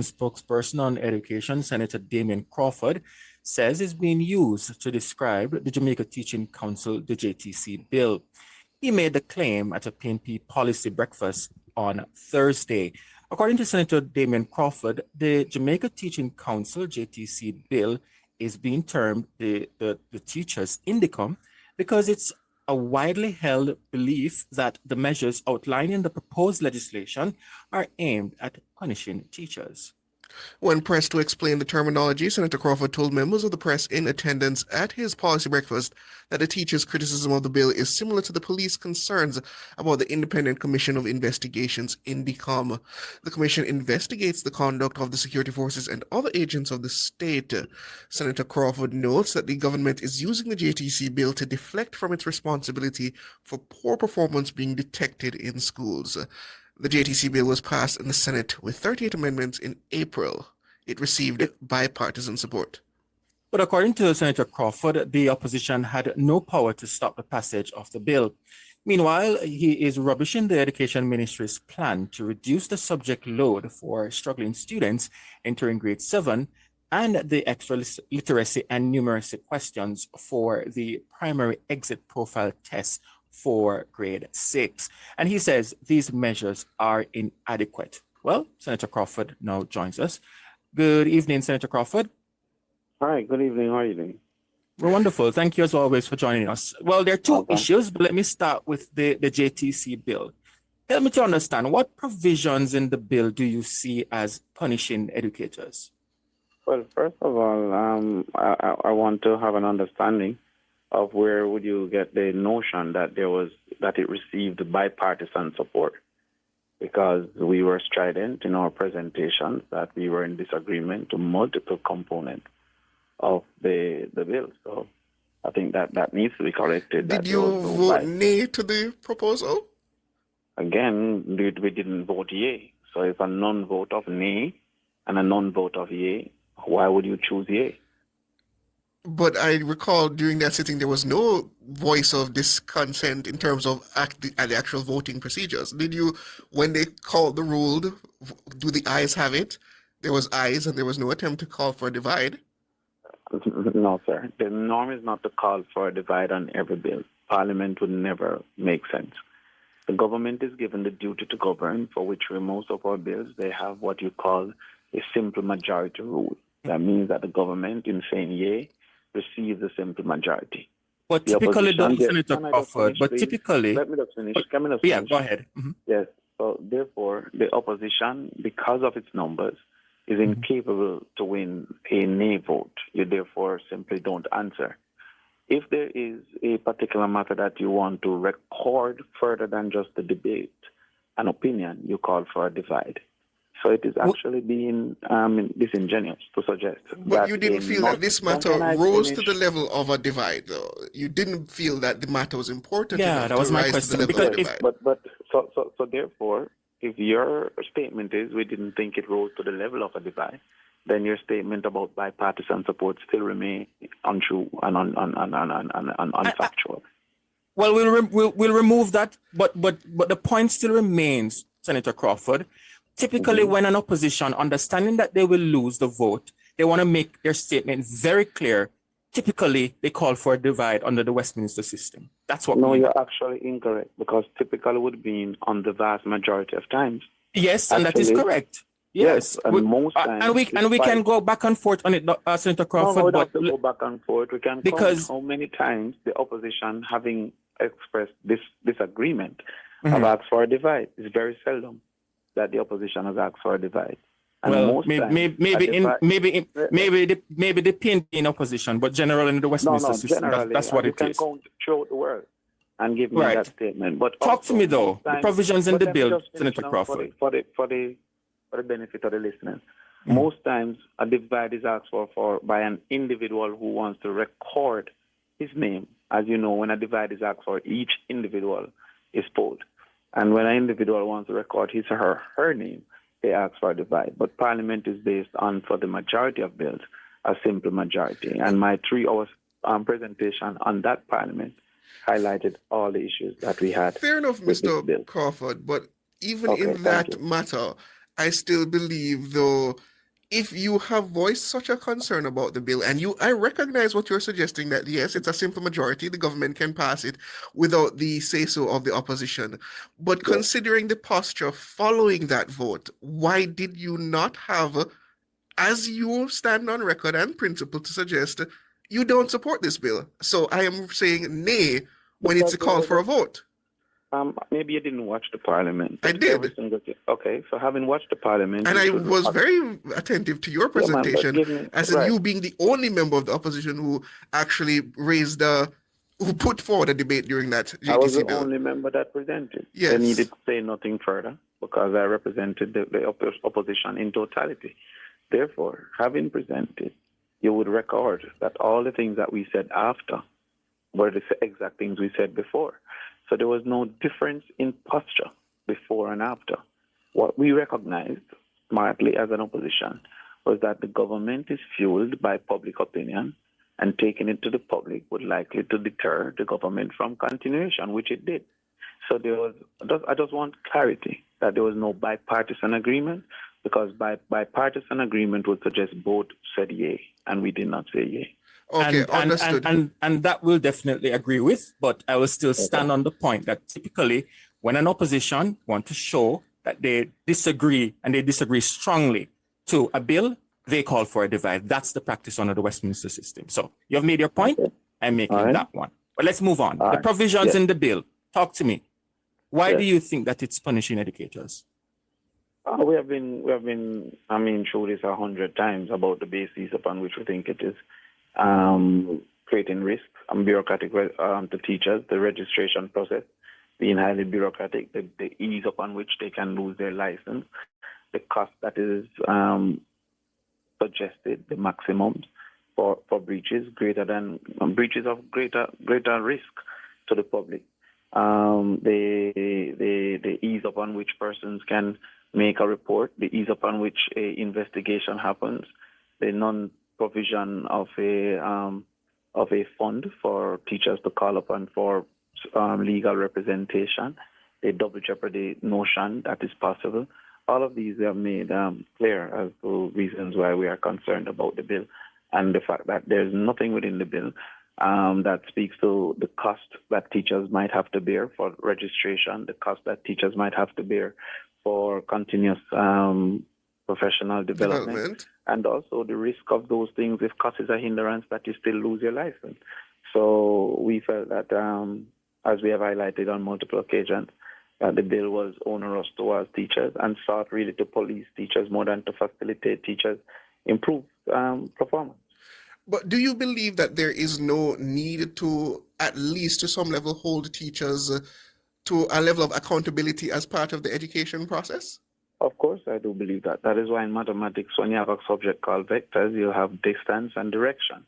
spokesperson on education, Senator Crawford, says is being used to describe the Jamaica Teaching Council, the JTC bill. He made the claim at a PNP policy breakfast on Thursday. According to Senator Crawford, the Jamaica Teaching Council, JTC bill, is being termed the teachers' INDECOM because it's a widely held belief that the measures outlined in the proposed legislation are aimed at punishing teachers. When pressed to explain the terminology, Senator Crawford told members of the press in attendance at his policy breakfast that the teachers' criticism of the bill is similar to the police concerns about the Independent Commission of Investigations, INDECOM. The commission investigates the conduct of the security forces and other agents of the state. Senator Crawford notes that the government is using the JTC bill to deflect from its responsibility for poor performance being detected in schools. The JTC bill was passed in the Senate with 38 amendments in April. It received bipartisan support. But according to Senator Crawford, the opposition had no power to stop the passage of the bill. Meanwhile, he is rubbishing the Education Ministry's plan to reduce the subject load for struggling students entering grade 7 and the extra literacy and numeracy questions for the primary exit profile test for grade 6. And he says these measures are inadequate. Well, Senator Crawford now joins us. Good evening, Senator Crawford. Hi, good evening. How are you doing? We're wonderful. Thank you as always for joining us. Well, there are two issues, but let me start with the JTC bill. Help me to understand, what provisions in the bill do you see as punishing educators? Well, first of all, I want to have an understanding of where would you get the notion that it received bipartisan support, because we were strident in our presentations that we were in disagreement to multiple components of the bill. So I think that needs to be corrected. Did you vote nay to the proposal? Again, we didn't vote yea. So it's a non-vote of nay and a non-vote of yea. Why would you choose yea? But I recall during that sitting there was no voice of discontent in terms of the actual voting procedures. Did you, when they called the rule, do the ayes have it? There was ayes and there was no attempt to call for a divide? No, sir. The norm is not to call for a divide on every bill. Parliament would never make sense. The government is given the duty to govern, for which for most of our bills, they have what you call a simple majority rule. That means that the government, in saying yea, receives a simple majority. But typically, Senator Crawford, but typically... Let me just finish. Yeah, go ahead. Mm-hmm. Yes. So therefore, the opposition, because of its numbers, is incapable to win a nay vote. You therefore simply don't answer. If there is a particular matter that you want to record further than just the debate, an opinion, you call for a divide. So it is actually being disingenuous to suggest. But you didn't feel that this matter rose to the level of a divide, though. You didn't feel that the matter was important enough that was to my rise question. to the level of divide. So therefore, if your statement is we didn't think it rose to the level of a divide, then your statement about bipartisan support still remain untrue and unfactual. Well, we'll remove that, but the point still remains, Senator Crawford. Typically, when an opposition, understanding that they will lose the vote, they want to make their statement very clear. Typically, they call for a divide under the Westminster system. That's what. No, you're actually incorrect, because typical would mean on the vast majority of times. Yes, and that is correct. Yes, and most times, and we can go back and forth on it, Senator Crawford. No, we don't have to go back and forth. We can count how many times the opposition, having expressed this disagreement, have asked for a divide. It's very seldom that the opposition has asked for a divide. And well, maybe the PNP in opposition, but generally in the Westminster system, that's what it is. You can count throughout the world and give me that statement. But talk to me though. The provisions in the bill, Senator Crawford. For the benefit of the listeners, most times a divide is asked for by an individual who wants to record his name. As you know, when a divide is asked for, each individual is polled. And when an individual wants to record his or her name, they ask for a divide. But Parliament is based on, for the majority of bills, a simple majority. And my 3 hours presentation on that Parliament highlighted all the issues that we had. Fair enough, Mr. Crawford, but even in that matter, I still believe, though, if you have voiced such a concern about the bill, and I recognize what you're suggesting, that yes, it's a simple majority, the government can pass it without the say-so of the opposition. But considering the posture following that vote, why did you not have, as you stand on record and principle, to suggest you don't support this bill? So I am saying nay when it's a call for a vote. Maybe you didn't watch the parliament. I did. Okay, so having watched the parliament, and I was very attentive to your presentation, as in you being the only member of the opposition who actually who put forward a debate during that JTC bill. I was the only member that presented. Yes. I needed to say nothing further because I represented the opposition in totality. Therefore, having presented, you would record that all the things that we said after were the exact things we said before. So there was no difference in posture before and after. What we recognized smartly as an opposition was that the government is fueled by public opinion, and taking it to the public would likely to deter the government from continuation, which it did. So I just want clarity that there was no bipartisan agreement, because bipartisan agreement would suggest both said yay, and we did not say yay. Okay, understood. And that we'll definitely agree with, but I will still stand on the point that typically when an opposition want to show that they disagree, and they disagree strongly to a bill, they call for a divide. That's the practice under the Westminster system. So you have made your point. I'm making that one. But let's move on. The provisions in the bill. Talk to me. Why do you think that it's punishing educators? We have been, through this 100 times about the basis upon which we think it is creating risk and bureaucratic to teachers, the registration process being highly bureaucratic, the ease upon which they can lose their license, the cost that is suggested, the maximums for breaches breaches of greater risk to the public, the ease upon which persons can make a report, the ease upon which a investigation happens, the non-provision of a fund for teachers to call upon for legal representation, the double jeopardy notion that is possible. All of these are made clear as to reasons why we are concerned about the bill, and the fact that there's nothing within the bill that speaks to the cost that teachers might have to bear for registration, the cost that teachers might have to bear for continuous professional development, and also the risk of those things if cost is a hindrance that you still lose your license. So we felt that, as we have highlighted on multiple occasions, the bill was onerous towards teachers and sought really to police teachers more than to facilitate teachers improve performance. But do you believe that there is no need to, at least to some level, hold teachers to a level of accountability as part of the education process? Of course, I do believe that. That is why in mathematics, when you have a subject called vectors, you have distance and direction.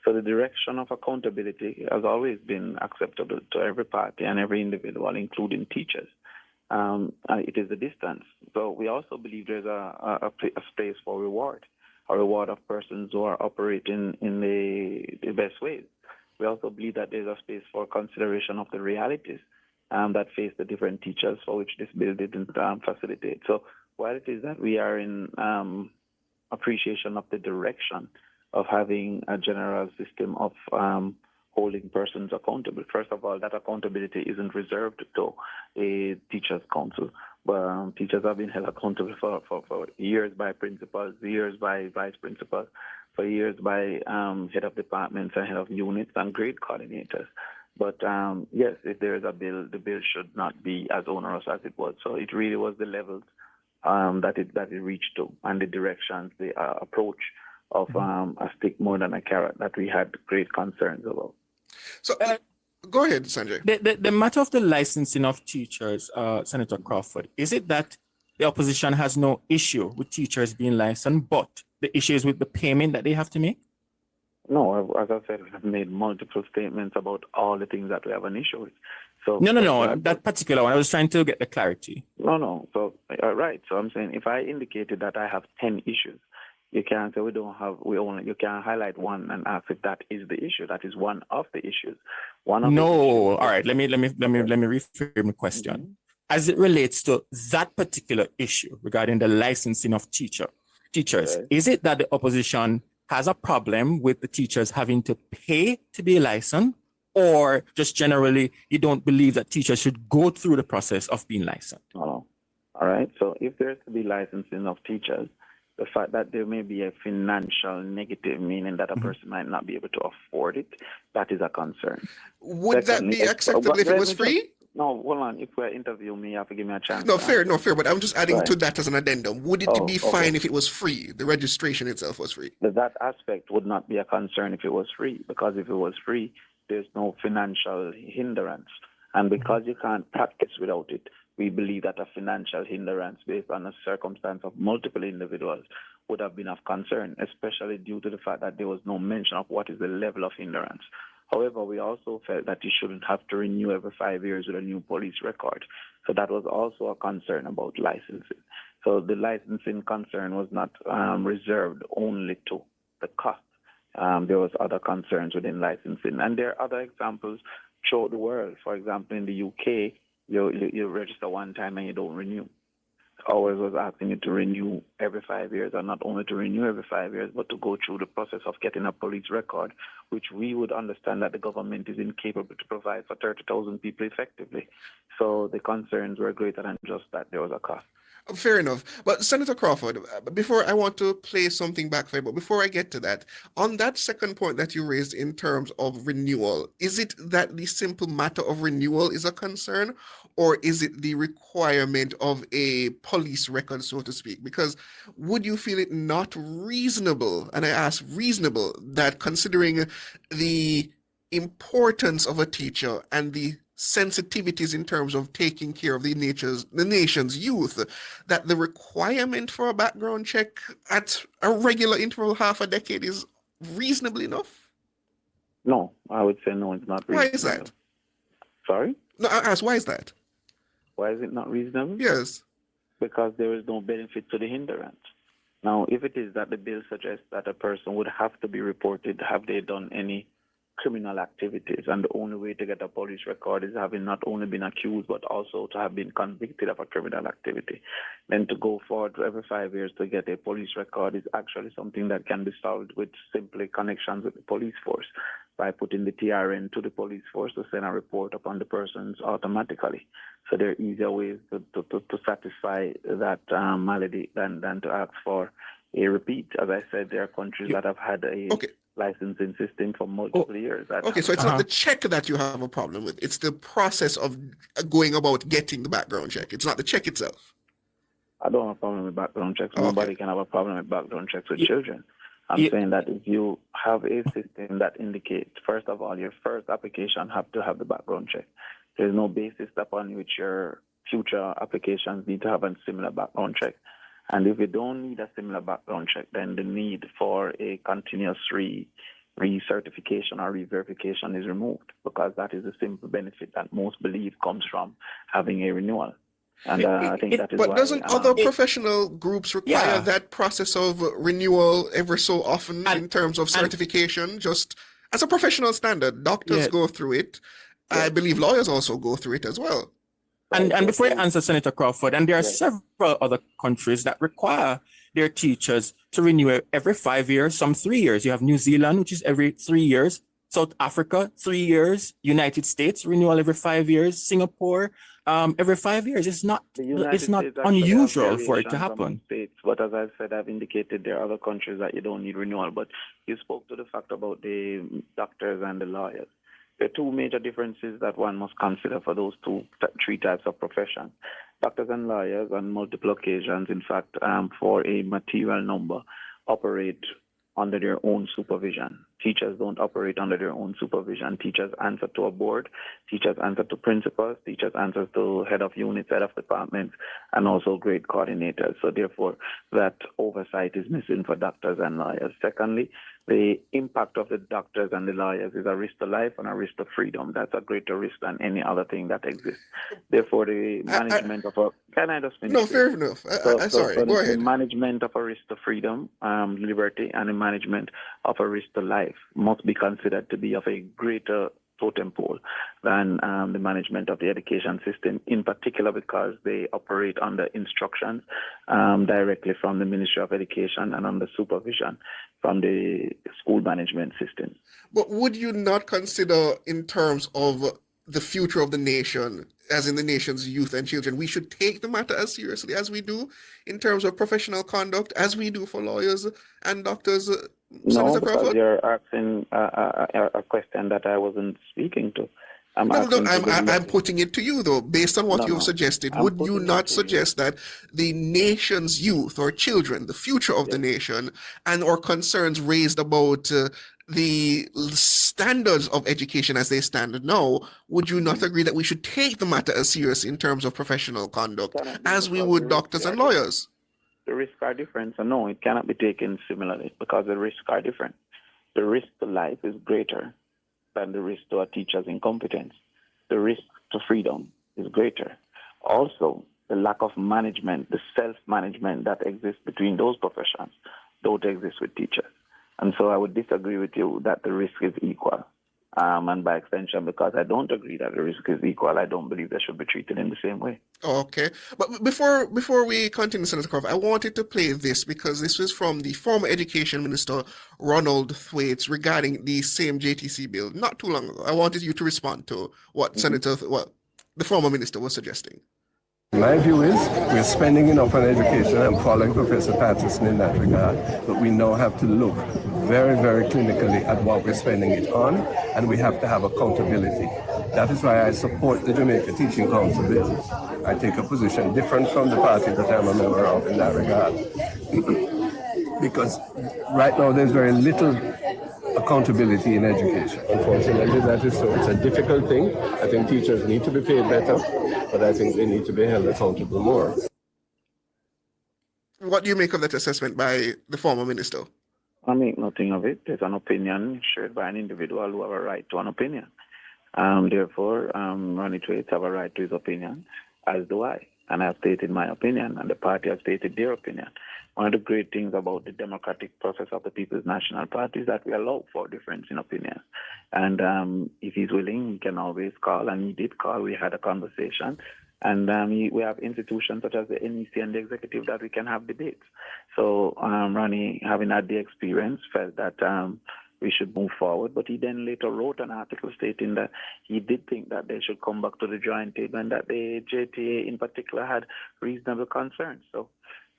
So the direction of accountability has always been acceptable to every party and every individual, including teachers. It is the distance. So we also believe there's a space for reward, a reward of persons who are operating in the best ways. We also believe that there's a space for consideration of the realities that face the different teachers for which this bill didn't facilitate. So while it is that we are in appreciation of the direction of having a general system of holding persons accountable, first of all, that accountability isn't reserved to a teachers' council. But teachers have been held accountable for years by principals, years by vice principals, for years by head of departments and head of units and grade coordinators. But yes, if there is a bill, the bill should not be as onerous as it was. So it really was the levels that it reached to, and the directions, the approach of a stick more than a carrot that we had great concerns about. So go ahead, Sanjay. The matter of the licensing of teachers, Senator Crawford, is it that the opposition has no issue with teachers being licensed, but the issue is with the payment that they have to make? No, as I said, we have made multiple statements about all the things that we have an issue with. So No, that particular one, I was trying to get the clarity. No. So, right. So I'm saying if I indicated that I have 10 issues, you can't say you can't highlight one and ask if that is the issue. That is one of the issues. All right, let me reframe the question. as it relates to that particular issue regarding the licensing of teachers. Okay. Is it that the opposition has a problem with the teachers having to pay to be licensed, or just generally you don't believe that teachers should go through the process of being licensed? No. All right. So if there's to be licensing of teachers, the fact that there may be a financial negative, meaning that a person might not be able to afford it, that is a concern. Would Secondly, that be acceptable if it was free? No, hold on. If we're interviewing me, you have to give me a chance. No, fair. But I'm just adding Right. to that as an addendum. Would it be Okay. fine if it was free? The registration itself was free. That aspect would not be a concern if it was free, because if it was free, there's no financial hindrance. And because you can't practice without it, we believe that a financial hindrance based on the circumstance of multiple individuals would have been of concern, especially due to the fact that there was no mention of what is the level of hindrance. However, we also felt that you shouldn't have to renew every 5 years with a new police record. So that was also a concern about licensing. So the licensing concern was not reserved only to the cost. There was other concerns within licensing. And there are other examples throughout the world. For example, in the UK, you register one time and you don't renew. Ours was asking you to renew every 5 years, and not only to renew every 5 years, but to go through the process of getting a police record, which we would understand that the government is incapable to provide for 30,000 people effectively. So the concerns were greater than just that there was a cost. Fair enough. But Senator Crawford, before I want to play something back for you, but before I get to that, on that second point that you raised in terms of renewal, is it that the simple matter of renewal is a concern, or is it the requirement of a police record, so to speak? Because would you feel it not reasonable, and I ask reasonable, that considering the importance of a teacher and the sensitivities in terms of taking care of the nation's youth, that the requirement for a background check at a regular interval, half a decade, is reasonable enough? No, I would say no, it's not reasonable. Why is that? Sorry? No, I ask, why is that? Why is it not reasonable? Yes. Because there is no benefit to the hindrance. Now, if it is that the bill suggests that a person would have to be reported, have they done any criminal activities, and the only way to get a police record is having not only been accused but also to have been convicted of a criminal activity, then to go forward every 5 years to get a police record is actually something that can be solved with simply connections with the police force by putting the TRN to the police force to send a report upon the persons automatically. So there are easier ways to satisfy that malady than to ask for a repeat. As I said, there are countries that have had a licensing system for multiple years. Okay, so it's not the check that you have a problem with. It's the process of going about getting the background check. It's not the check itself. I don't have a problem with background checks. Nobody can have a problem with background checks with children. I'm saying that if you have a system that indicates, first of all, your first application have to have the background check. There's no basis upon which your future applications need to have a similar background check. And if you don't need a similar background check, then the need for a continuous recertification or re-verification is removed, because that is the simple benefit that most believe comes from having a renewal. And I think that is why. But doesn't other professional groups require that process of renewal ever so often in terms of certification? Just as a professional standard, doctors go through it. I believe lawyers also go through it as well. And before you answer, Senator Crawford, and there are several other countries that require their teachers to renew every 5 years, some 3 years. You have New Zealand, which is every 3 years. South Africa, 3 years. United States, renewal every 5 years. Singapore, every 5 years. It's not unusual for it to happen. States, but as I said, I've indicated there are other countries that you don't need renewal. But you spoke to the fact about the doctors and the lawyers. There are two major differences that one must consider for those three types of professions. Doctors and lawyers, on multiple occasions, in fact, for a material number, operate under their own supervision. Teachers don't operate under their own supervision. Teachers answer to a board. Teachers answer to principals. Teachers answer to head of units, head of departments, and also grade coordinators. So therefore, that oversight is missing for doctors and lawyers. Secondly, the impact of the doctors and the lawyers is a risk to life and a risk to freedom. That's a greater risk than any other thing that exists. Therefore, the management of a... Can I just finish? No, fair enough. Sorry, go ahead. The management of a risk to freedom, liberty, and the management of a risk to life must be considered to be of a greater totem pole than the management of the education system, in particular because they operate under instructions directly from the Ministry of Education and under supervision from the school management system. But would you not consider, in terms of the future of the nation, as in the nation's youth and children, we should take the matter as seriously as we do in terms of professional conduct, as we do for lawyers and doctors? No, Senator because Crawford? you're asking a question that I wasn't speaking to. I'm putting it to you, though, based on what you've suggested. Would you not suggest that the nation's youth or children, the future of the nation, and or concerns raised about the standards of education as they stand now, would you not agree that we should take the matter as serious in terms of professional conduct as we would doctors and lawyers? The risks are different, so no, it cannot be taken similarly because the risks are different. The risk to life is greater than the risk to a teacher's incompetence. The risk to freedom is greater. Also, the lack of management, the self-management that exists between those professions don't exist with teachers. And so I would disagree with you that the risk is equal. And by extension, because I don't agree that the risk is equal, I don't believe they should be treated in the same way. Okay. But before we continue, Senator Crawford, I wanted to play this because this was from the former Education Minister, Ronald Thwaites, regarding the same JTC bill not too long ago. I wanted you to respond to what the former minister was suggesting. My view is we're spending enough on education. I'm following Professor Patterson in that regard, but we now have to look very, very clinically at what we're spending it on, and we have to have accountability. That is why I support the Jamaica Teaching Council bill. I take a position different from the party that I'm a member of in that regard. Because right now there's very little accountability in education. Unfortunately, that is so. It's a difficult thing. I think teachers need to be paid better, but I think they need to be held accountable more. What do you make of that assessment by the former minister? I make nothing of it. It's an opinion shared by an individual who have a right to an opinion. Therefore, Ronnie Thwaites have a right to his opinion, as do I. And I've stated my opinion, and the party has stated their opinion. One of the great things about the democratic process of the People's National Party is that we allow for difference in opinions. And if he's willing, he can always call, and he did call. We had a conversation. And we have institutions such as the NEC and the executive that we can have debates. So Ronnie, having had the experience, felt that we should move forward. But he then later wrote an article stating that he did think that they should come back to the drawing table and that the JTA in particular had reasonable concerns. So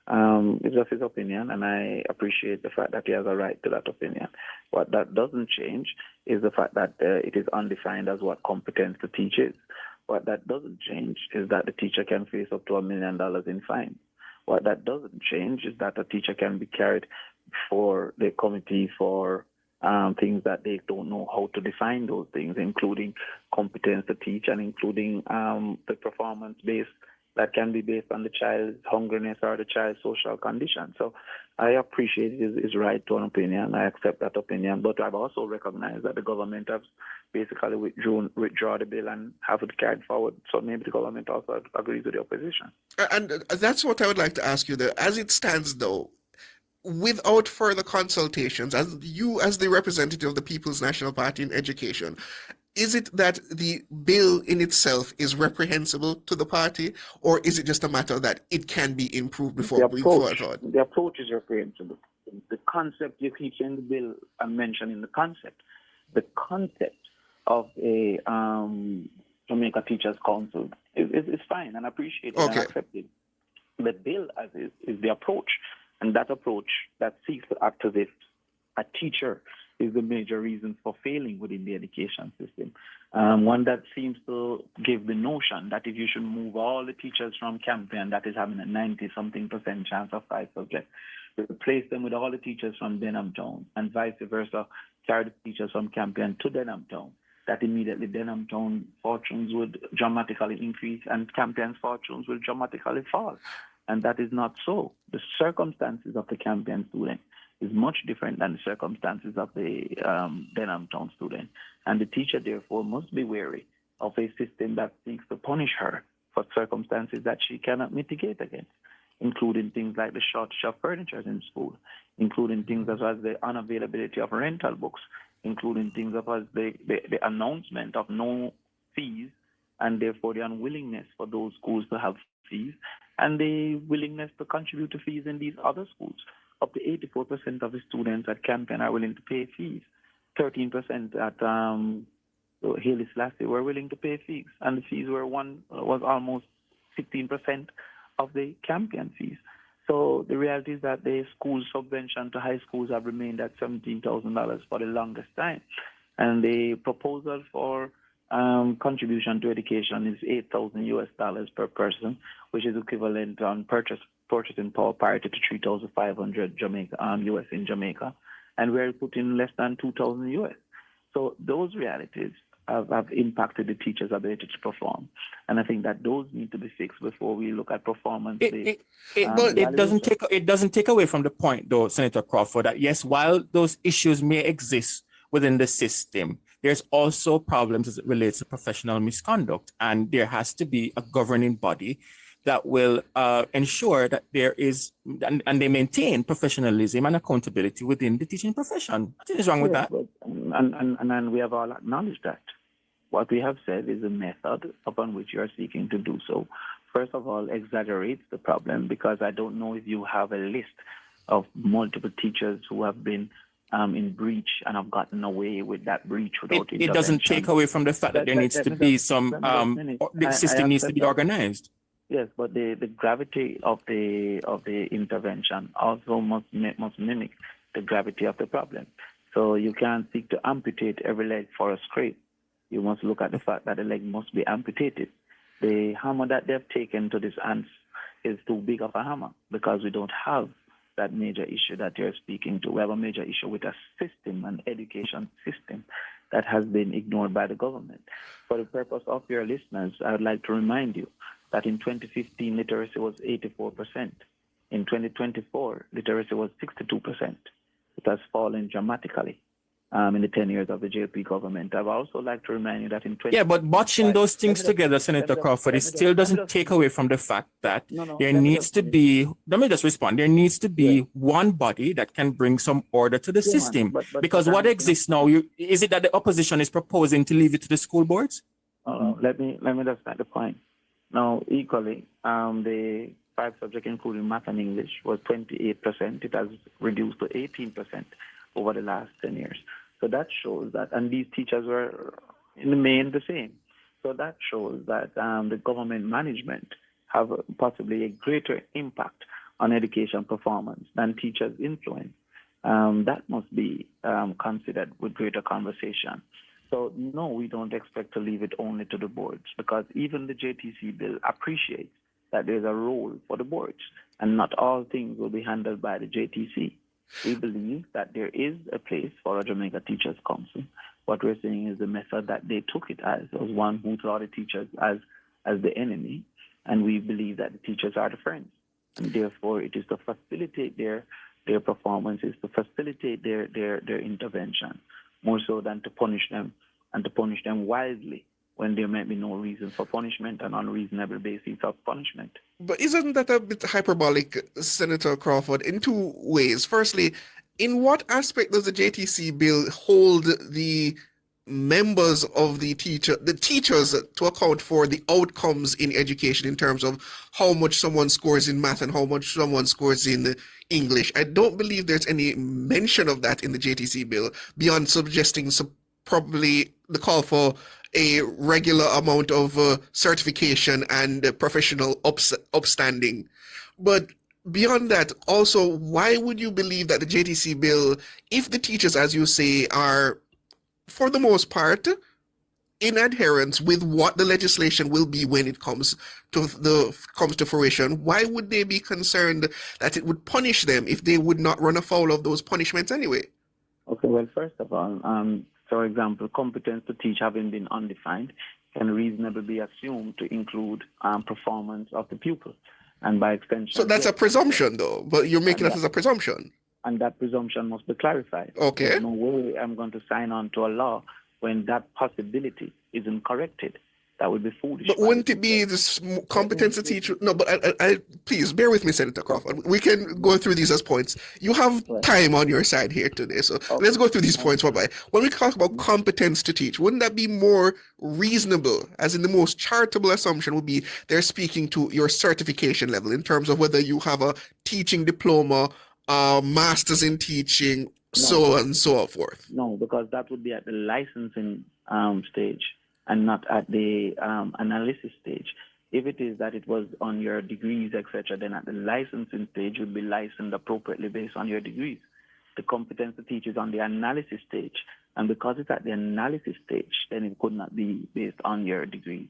it's just his opinion, and I appreciate the fact that he has a right to that opinion. What that doesn't change is the fact that it is undefined as what competence to teach is. What that doesn't change is that the teacher can face up to $1 million in fines. What that doesn't change is that a teacher can be carried before the committee for things that they don't know how to define those things, including competence to teach and including the performance-based that can be based on the child's hungriness or the child's social condition. So I appreciate his right to an opinion. I accept that opinion, but I've also recognized that the government has basically withdraw the bill and have it carried forward. So maybe the government also agrees with the opposition. And that's what I would like to ask you there. As it stands, though, without further consultations, as the representative of the People's National Party in education, is it that the bill in itself is reprehensible to the party, or is it just a matter that it can be improved before we forward? The approach is reprehensible. The concept you keep in the bill and mentioning the concept. The concept of a Jamaica Teachers Council is fine and appreciated and accepted. The bill as is the approach, and that approach that seeks to act as if a teacher is the major reason for failing within the education system. One that seems to give the notion that if you should move all the teachers from Campion, that is having a 90-something% chance of 5 subjects, replace them with all the teachers from Denham Town, and vice versa, carry the teachers from Campion to Denham Town, that immediately Denham Town fortunes would dramatically increase and Campion's fortunes will dramatically fall. And that is not so. The circumstances of the Campion student is much different than the circumstances of the Denham Town student. And the teacher, therefore, must be wary of a system that seeks to punish her for circumstances that she cannot mitigate against, including things like the shortage of furniture in school, including things as well as the unavailability of rental books, including things such as the announcement of no fees, and therefore the unwillingness for those schools to have fees, and the willingness to contribute to fees in these other schools. Up to 84% of the students at Campion are willing to pay fees. 13% at Haile Selassie were willing to pay fees, and the fees was almost 16% of the Campion fees. So the reality is that the school subvention to high schools have remained at $17,000 for the longest time, and the proposal for contribution to education is $8,000 per person, which is equivalent on purchasing power parity to 3,500 US in Jamaica, and we're putting less than 2,000 US. So those realities have impacted the teachers' ability to perform, and I think that those need to be fixed before we look at performance. It doesn't take away from the point, though, Senator Crawford, that yes, while those issues may exist within the system, there's also problems as it relates to professional misconduct, and there has to be a governing body that will ensure that there is, and they maintain professionalism and accountability within the teaching profession. Nothing is wrong with that. And we have all acknowledged that. What we have said is a method upon which you are seeking to do so. First of all, exaggerates the problem, because I don't know if you have a list of multiple teachers who have been in breach and have gotten away with that breach without intervention. It doesn't take away from the fact that there needs to be some, the system needs to be organized. Yes, but the gravity of the intervention also must mimic the gravity of the problem. So you can't seek to amputate every leg for a scrape. You must look at the fact that the leg must be amputated. The hammer that they've taken to this ants is too big of a hammer, because we don't have that major issue that you're speaking to. We have a major issue with a system, an education system, that has been ignored by the government. For the purpose of your listeners, I would like to remind you that in 2015, literacy was 84%. In 2024, literacy was 62%. It has fallen dramatically in the 10 years of the JP government. I would also like to remind you that in 20... Yeah, but matching those things together, Senator Crawford, it still doesn't take away from the fact that there needs to be, let me just respond, there needs to be one body that can bring some order to the system. Because what exists now, is it that the opposition is proposing to leave it to the school boards? Let me just start the point. Now, equally, the 5 subjects, including math and English, was 28%. It has reduced to 18% over the last 10 years. So that shows that, and these teachers were in the main the same. So that shows that the government management have possibly a greater impact on education performance than teachers' influence. That must be considered with greater conversation. So no, we don't expect to leave it only to the boards, because even the JTC bill appreciates that there's a role for the boards, and not all things will be handled by the JTC. We believe that there is a place for a Jamaica Teachers Council. What we're saying is the method that they took it as was one who saw the teachers as the enemy, and we believe that the teachers are the friends, and therefore it is to facilitate their performance, is to facilitate their intervention, more so than to punish them, and to punish them wisely when there might be no reason for punishment and unreasonable basis of punishment. But isn't that a bit hyperbolic, Senator Crawford, in two ways? Firstly, in what aspect does the JTC bill hold the members of the teachers to account for the outcomes in education in terms of how much someone scores in math and how much someone scores in English? I don't believe there's any mention of that in the JTC bill, beyond suggesting probably the call for a regular amount of certification and professional upstanding. But beyond that, also, why would you believe that the JTC bill, if the teachers, as you say, are, for the most part, in adherence with what the legislation will be when it comes to fruition, why would they be concerned that it would punish them if they would not run afoul of those punishments anyway? Okay, well, first of all, for example, competence to teach having been undefined can reasonably be assumed to include performance of the pupil, and by extension... So that's a presumption, though, but you're making that as a presumption. And that presumption must be clarified. Okay. There's no way I'm going to sign on to a law when that possibility isn't corrected. That would be foolish. But wouldn't it be this competence to teach? No, but I please bear with me, Senator Crawford. We can go through these as points. You have time on your side here today, so let's go through these points one by. When we talk about competence to teach, wouldn't that be more reasonable? As in, the most charitable assumption would be they're speaking to your certification level in terms of whether you have a teaching diploma, master's in teaching, so on and so forth. No, because that would be at the licensing stage and not at the analysis stage. If it is that it was on your degrees, etc., then at the licensing stage, you'd be licensed appropriately based on your degrees. The competence to teach is on the analysis stage. And because it's at the analysis stage, then it could not be based on your degrees.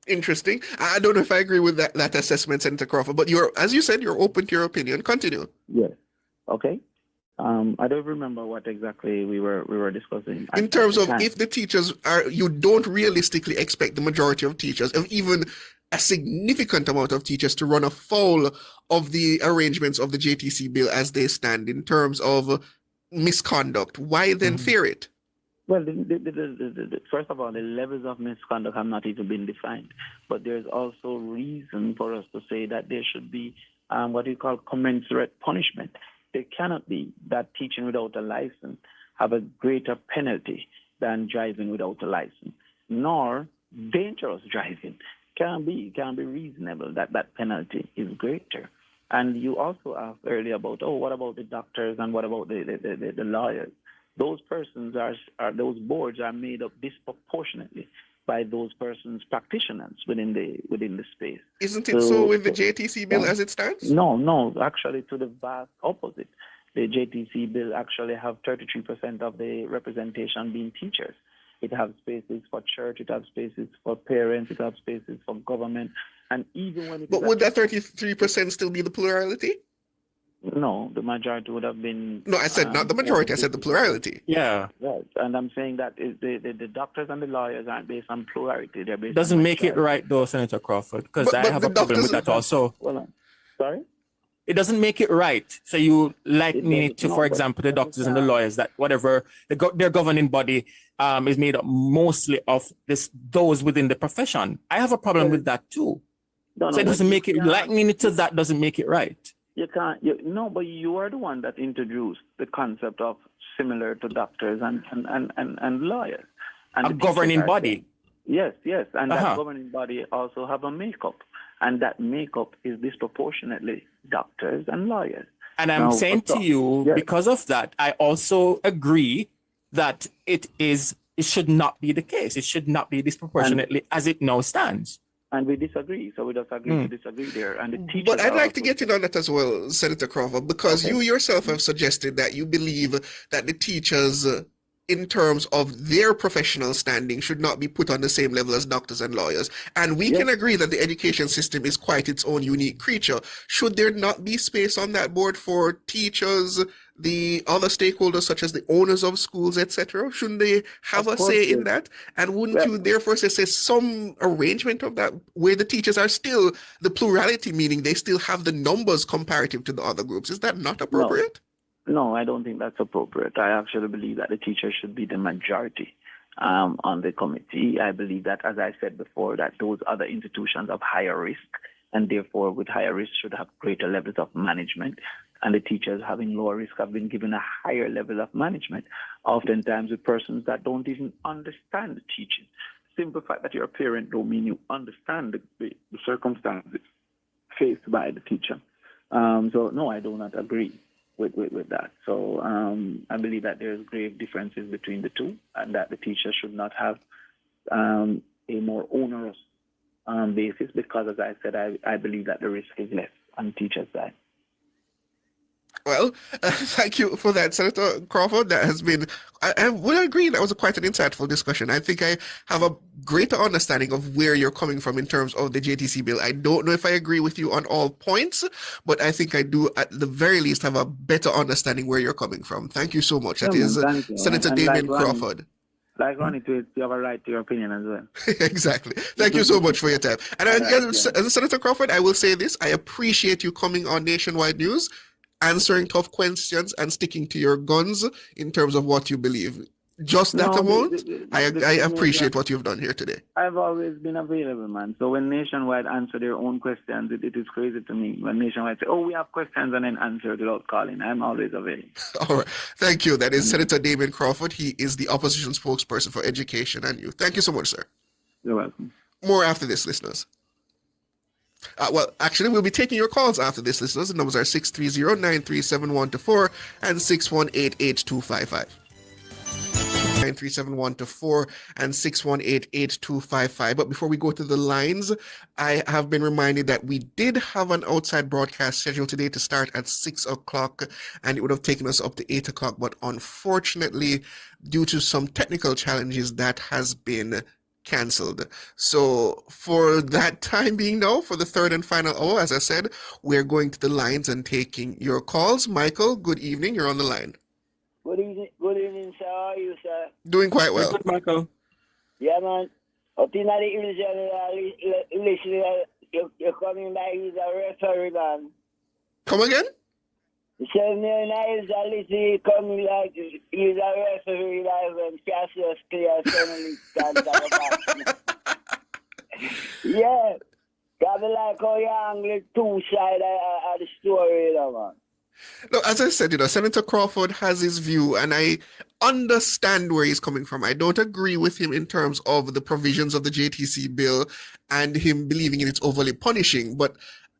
Interesting. I don't know if I agree with that assessment, Senator Crawford, but as you said, you're open to your opinion. Continue. Yes. Okay. I don't remember what exactly we were discussing. In terms of if the teachers you don't realistically expect the majority of teachers, of even a significant amount of teachers, to run afoul of the arrangements of the JTC bill as they stand in terms of misconduct. Why then fear it? Well, first of all, the levels of misconduct have not even been defined. But there's also reason for us to say that there should be what we call commensurate punishment. There cannot be that teaching without a license have a greater penalty than driving without a license, nor dangerous driving. Can't be reasonable that that penalty is greater. And you also asked earlier about, what about the doctors and what about the lawyers? Those persons those boards are made up disproportionately by those persons, practitioners within the space. Isn't it so with the JTC bill as it stands? No, actually to the vast opposite. The JTC bill actually have 33% of the representation being teachers. It has spaces for church, it has spaces for parents, it has spaces for government, and even when it But would that 33% still be the plurality? No, the majority would have been... No, I said not the majority, I said the plurality. Yeah. Right, and I'm saying that the doctors and the lawyers aren't based on plurality, they're based Doesn't on make it right though, Senator Crawford, because I have a problem with that also. Well, sorry? It doesn't make it right. So you liken it to, for example, the doctors and the lawyers, that whatever their governing body is made up mostly of those within the profession. I have a problem with that too. So it doesn't make it, likening it to that doesn't make it right. You can't. No, but you are the one that introduced the concept of similar to doctors and lawyers. And a governing body. Yes, and that governing body also have a makeup, and that makeup is disproportionately doctors and lawyers. And I'm saying to you, because of that, I also agree that it should not be the case. It should not be disproportionately as it now stands. And we disagree, so we just agree to disagree there. And the teachers but I'd like to get in on that as well, Senator Crawford, because you yourself have suggested that you believe that the teachers, in terms of their professional standing, should not be put on the same level as doctors and lawyers. And we can agree that the education system is quite its own unique creature. Should there not be space on that board for teachers, the other stakeholders such as the owners of schools, etc.? Shouldn't they have a say in that? And wouldn't you therefore say some arrangement of that where the teachers are still the plurality, meaning they still have the numbers comparative to the other groups? Is that not appropriate? No, I don't think that's appropriate. I actually believe that the teachers should be the majority on the committee. I believe that, as I said before, that those other institutions have higher risk, and therefore with higher risk should have greater levels of management. And the teachers having lower risk have been given a higher level of management, oftentimes with persons that don't even understand the teaching. Simple fact that you're a parent don't mean you understand the circumstances faced by the teacher. So no, I do not agree with that. So I believe that there's grave differences between the two, and that the teacher should not have a more onerous basis, because, as I said, I believe that the risk is less on the teacher's side. Well, thank you for that, Senator Crawford. That has been, I would agree, that was quite an insightful discussion. I think I have a greater understanding of where you're coming from in terms of the JTC bill. I don't know if I agree with you on all points, but I think I do at the very least have a better understanding where you're coming from. Thank you so much. That is Senator Damien Crawford. Like Ronnie, you have a right to your opinion as well. Exactly. Thank you so much for your time. And as Senator Crawford, I will say this. I appreciate you coming on Nationwide News, answering tough questions and sticking to your guns in terms of what you believe. Just that No, amount? I the appreciate what you've done here today. I've always been available, man. So when Nationwide answer their own questions, it is crazy to me. When Nationwide say, oh, we have questions and then answer it without calling, I'm always available. All right. Thank you. That is Senator Damien Crawford. He is the opposition spokesperson for education and youth. Thank you so much, sir. You're welcome. More after this, listeners. Well, actually, we'll be taking your calls after this, listeners. The numbers are 630-937-124 and 618-8255. 937-124 and 618-8255. But before we go to the lines, I have been reminded that we did have an outside broadcast scheduled today to start at 6 o'clock, and it would have taken us up to 8 o'clock. But unfortunately, due to some technical challenges, that has been cancelled. So for that time being now, for the third and final hour, as I said, we're going to the lines and taking your calls. Michael, good evening. You're on the line. Good evening, sir. How are you, sir? Doing quite well. Good, Michael. Yeah, man. Up in the hills, listening, you're coming like he's a referee, man. Come again? The 7 year hills, listening, coming like he's a referee, like when Cassius clear suddenly stands on the back. Yeah. Got me like how you angle two sides of the story, you know, man. No, as I said, Senator Crawford has his view, and I understand where he's coming from. I don't agree with him in terms of the provisions of the JTC bill and him believing in it's overly punishing, but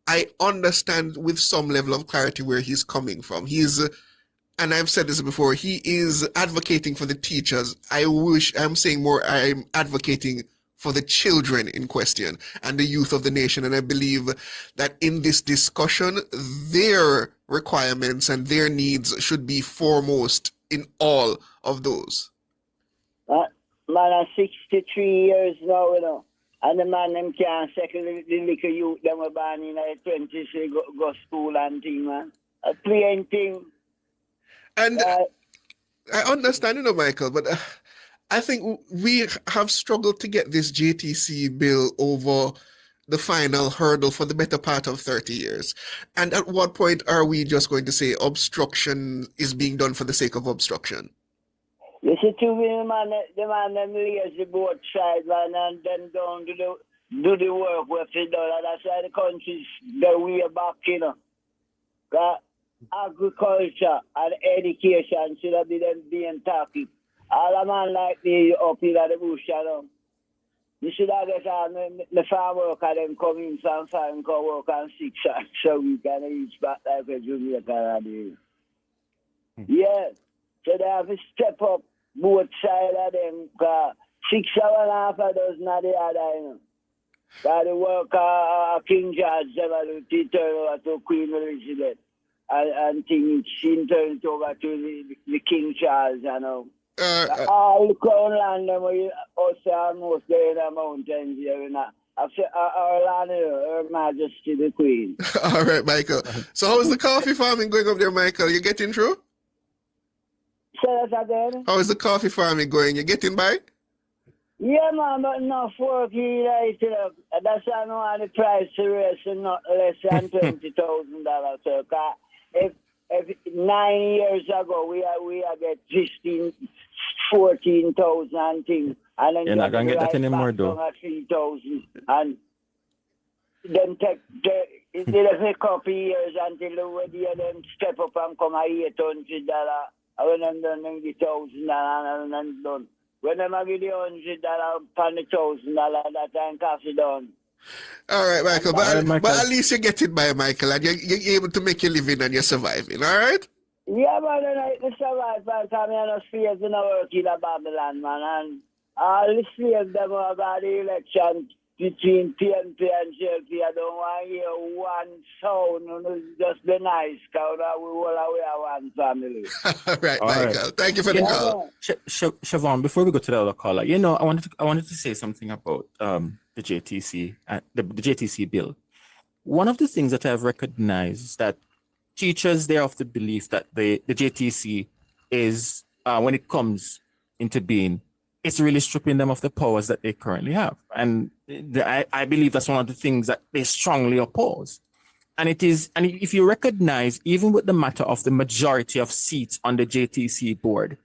I understand with some level of clarity where he's coming from. And I've said this before, he is advocating for the teachers. I'm saying more, I'm advocating for the children in question and the youth of the nation. And I believe that in this discussion, their requirements and their needs should be foremost in all of those. Man, I'm 63 years now, you know. And the man, them can't second the little youth, them were born in the 20s, they go school and thing, man. A plain thing. And I understand, Michael, but I think we have struggled to get this JTC bill over the final hurdle for the better part of 30 years. And at what point are we just going to say obstruction is being done for the sake of obstruction? You see, to me, the man them lazy both sides, man, and then don't do the work with it done. And that's why the country's the way back, you know. Agriculture and education should have been them being talking. All a man like me up in the bush, you know. You should have get on the farm worker them come in some farm come work on 6 hours so we can reach back like a Jamaica. Yeah. So they have to step up both sides of them, because 6 hours and a half a dozen of the other, you know. Because the worker, King George, they turn over to Queen Elizabeth, and things, she turned over to the King Charles, you know. All the crown land, them also almost there in the mountains here, you know. Our land, Her Majesty the Queen. All right, Michael. So how's the coffee farming going up there, Michael? You getting through? Say that again? How is the coffee farming going? You getting by? Yeah, man, but enough work here, right? That's why I know the price to raise not less than $20,000. So, if 9 years ago we get 15, 14,000 things, and then you're not gonna get that anymore, though. 3,000, and then it will take a couple years until them step up and come at $800. When I'm done, $90,000 and I'm done. When I'm give the $100 upon the $1,000, that time coffee done. All right, Michael. But at least you're getting by, Michael, and you're able to make your living and you're surviving, all right? Yeah, man, I survive by the time I'm slaves in the work in Babylon, man. And all the slaves them about the election between PNP and JLP. I don't want to hear one sound. Just be nice, because we all away one family. All right, Michael. Right. Thank you for the call. Siobhan, before we go to the other caller, I wanted to say something about the JTC, the JTC bill. One of the things that I've recognized is that teachers, they're of the belief that the JTC is, when it comes into being, it's really stripping them of the powers that they currently have. And I believe that's one of the things that they strongly oppose. And if you recognize, even with the matter of the majority of seats on the JTC board,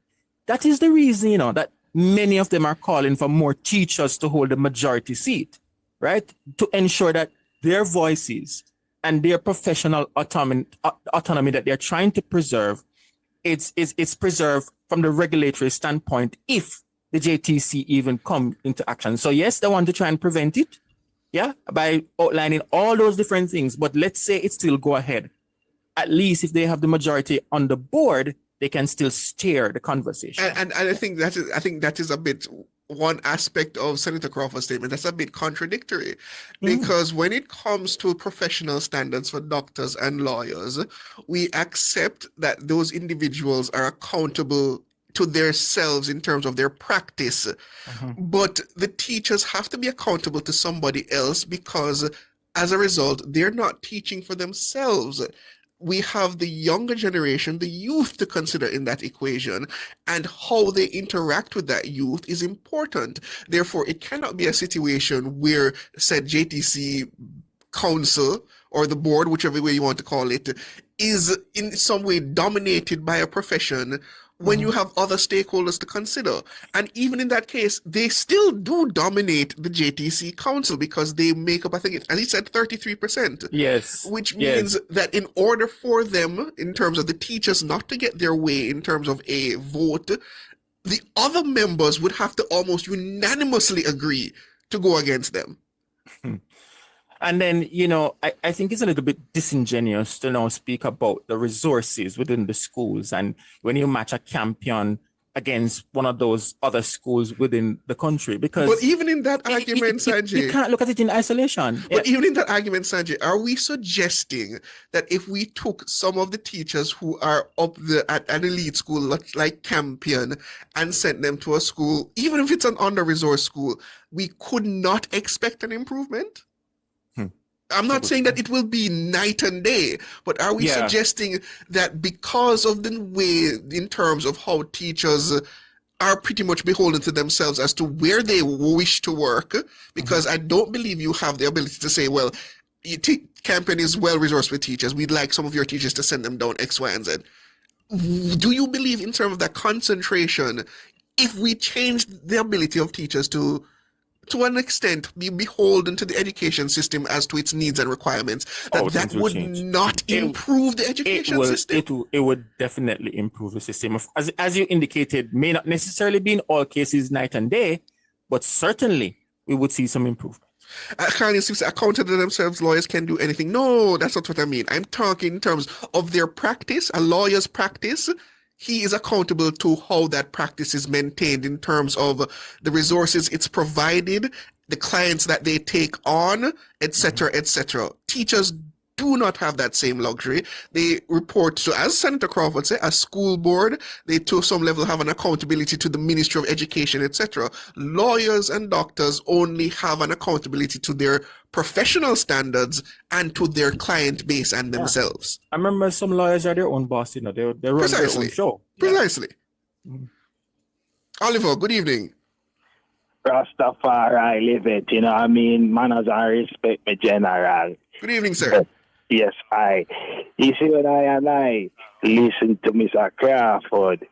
That is the reason, you know, that many of them are calling for more teachers to hold the majority seat, right? To ensure that their voices and their professional autonomy that they're trying to preserve, it's preserved from the regulatory standpoint if the JTC even come into action. So yes, they want to try and prevent it, yeah, by outlining all those different things. But let's say it still go ahead. At least if they have the majority on the board, they can still steer the conversation. And I think that is a bit one aspect of Senator Crawford's statement that's a bit contradictory, because when it comes to professional standards for doctors and lawyers, we accept that those individuals are accountable to themselves in terms of their practice. But the teachers have to be accountable to somebody else because as a result, they're not teaching for themselves. We have the younger generation, the youth to consider in that equation, and how they interact with that youth is important. Therefore, it cannot be a situation where said JTC council or the board, whichever way you want to call it, is in some way dominated by a profession when you have other stakeholders to consider. And even in that case, they still do dominate the JTC council because they make up, I think, as he said, 33%. Yes. Which means that in order for them, in terms of the teachers not to get their way in terms of a vote, the other members would have to almost unanimously agree to go against them. And then, you know, I think it's a little bit disingenuous to now speak about the resources within the schools. And when you match a champion against one of those other schools within the country, because... But even in that argument, Sanjay... You can't look at it in isolation. But even in that argument, Sanjay, are we suggesting that if we took some of the teachers who are up at an elite school like Campion and sent them to a school, even if it's an under-resourced school, we could not expect an improvement? I'm not saying that it will be night and day, but are we suggesting that because of the way, in terms of how teachers are pretty much beholden to themselves as to where they wish to work, because I don't believe you have the ability to say, well, Campion is well-resourced with teachers, we'd like some of your teachers to send them down X, Y, and Z. Do you believe in terms of that concentration, if we change the ability of teachers to an extent, be beholden to the education system as to its needs and requirements, that would not improve the education system? It would definitely improve the system. As you indicated, may not necessarily be in all cases night and day, but certainly we would see some improvement. Accountable to themselves, lawyers can do anything. No, that's not what I mean. I'm talking in terms of their practice, a lawyer's practice. He is accountable to how that practice is maintained in terms of the resources it's provided, the clients that they take on, etc., etc. Teachers do not have that same luxury. They report to, as Senator Crawford said, a school board. They to some level have an accountability to the Ministry of Education, etc. Lawyers and doctors only have an accountability to their professional standards and to their client base and themselves. I remember some lawyers are their own boss, you know, they run their own show. Precisely. Oliver, good evening. Rastafari live it, you know what I mean? Manners and respect me, general. Good evening, sir. Yes, you see when I listen to Mr. Crawford,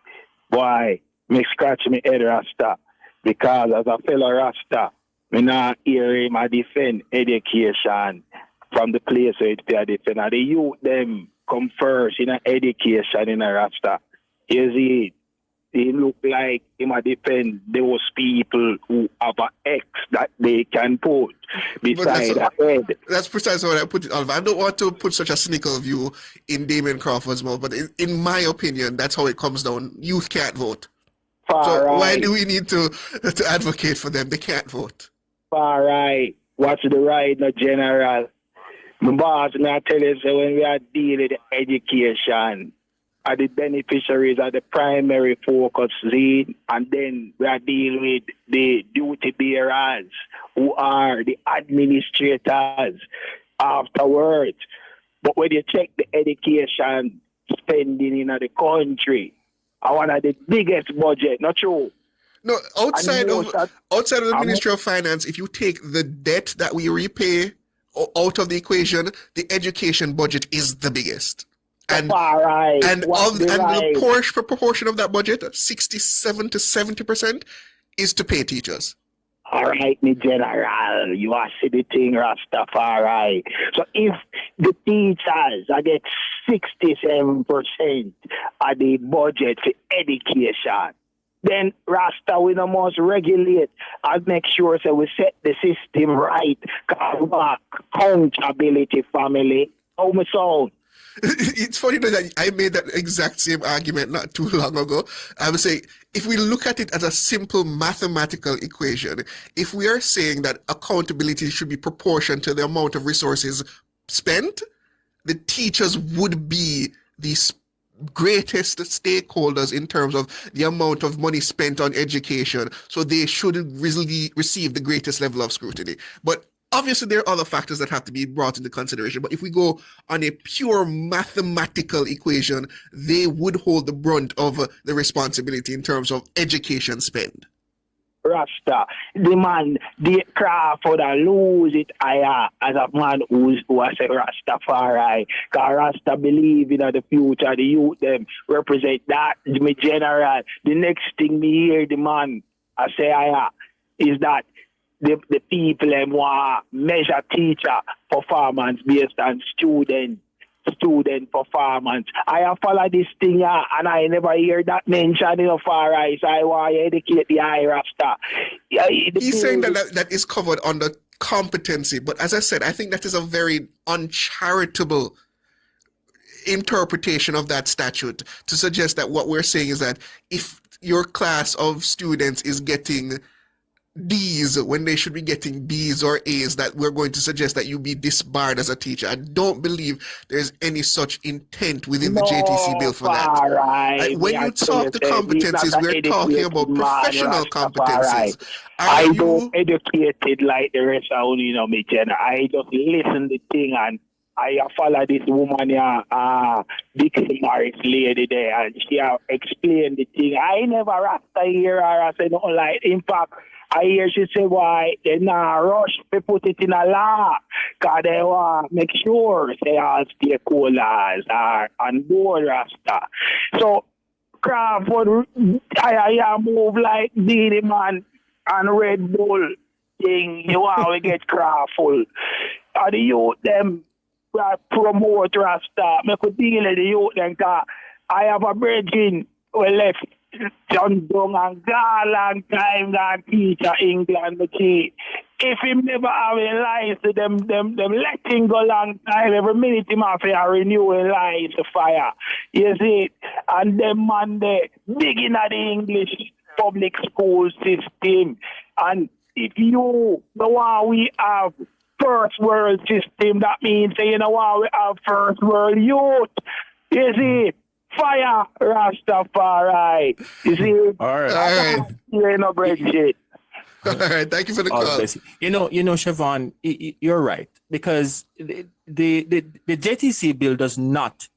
boy, me scratch me head Rasta, because as a fellow Rasta, me not hear him defend education from the place where it be defend. And the youth them come first in education in a Rasta. You see, he look like he might defend those people who have an X that they can put beside the head. That's precisely what I put it, Oliver. I don't want to put such a cynical view in Damien Crawford's mouth, but in my opinion, that's how it comes down. Youth can't vote. Why do we need to advocate for them? They can't vote. Far right. What's the right, no general? My boss, I tell you, so when we are dealing with education, are the beneficiaries are the primary focus lead, and then we are dealing with the duty bearers who are the administrators afterwards. But when you check the education spending in the country, are one of the biggest budget, not true? No, outside of the Ministry of Finance, if you take the debt that we repay out of the equation, the education budget is the biggest. Rastafari. and What's the the right? proportion of that budget, 67 to 70%, is to pay teachers. All right, me general, you are see the thing, Rastafari. So if the teachers I get 67% of the budget for education, then Rasta we no must regulate and make sure so we set the system right. Accountability, family. How me sound? It's funny that I made that exact same argument not too long ago. I would say, if we look at it as a simple mathematical equation, if we are saying that accountability should be proportional to the amount of resources spent, the teachers would be the greatest stakeholders in terms of the amount of money spent on education. So they should really receive the greatest level of scrutiny. But obviously, there are other factors that have to be brought into consideration. But if we go on a pure mathematical equation, they would hold the brunt of the responsibility in terms of education spend. Rasta, the man, the Crawford, lose it as a man who has a Rastafari. Because Rasta believe in the future, the youth them represent that. Me general, the next thing me hear the man I say is that the people them want measure teacher performance based on student performance. I have followed this thing and I never hear that mentioned in far right. So I want to educate the high Rasta. He's saying that is covered under competency, but as I said, I think that is a very uncharitable interpretation of that statute to suggest that what we're saying is that if your class of students is getting D's when they should be getting B's or A's, that we're going to suggest that you be disbarred as a teacher. I don't believe there's any such intent within the JTC bill for that. Right. When you talk to competencies, we're talking about professional competencies. I don't educated like the rest of me, Jenna. I just listen to the thing and I follow this woman here, Dixie Morris lady there, and she explained the thing. I never rasta hear her. I say nothing like. In fact, I hear she say why they not rush to put it in a law, because they want to make sure they all stakeholders are on board, Rasta. So, Crawford, I move like Diddy Man and Red Bull thing. You want to get Crawford. And the youth, them promote Rasta. I could deal with the youth, them, because I have a bridging who left John Dung and gone long time that teacher England, but if him never have a license, them let him go long time. Every minute him have to renew a license fire. You see, and them man they big in the English public school system. And if you the one we have first world system, that means you know what we have first world youth. You see. Fire Rastafari. You see? All right. You ain't no break shit. All right. Thank you for the call. You know, Siobhan, you're right, because the JTC bill does not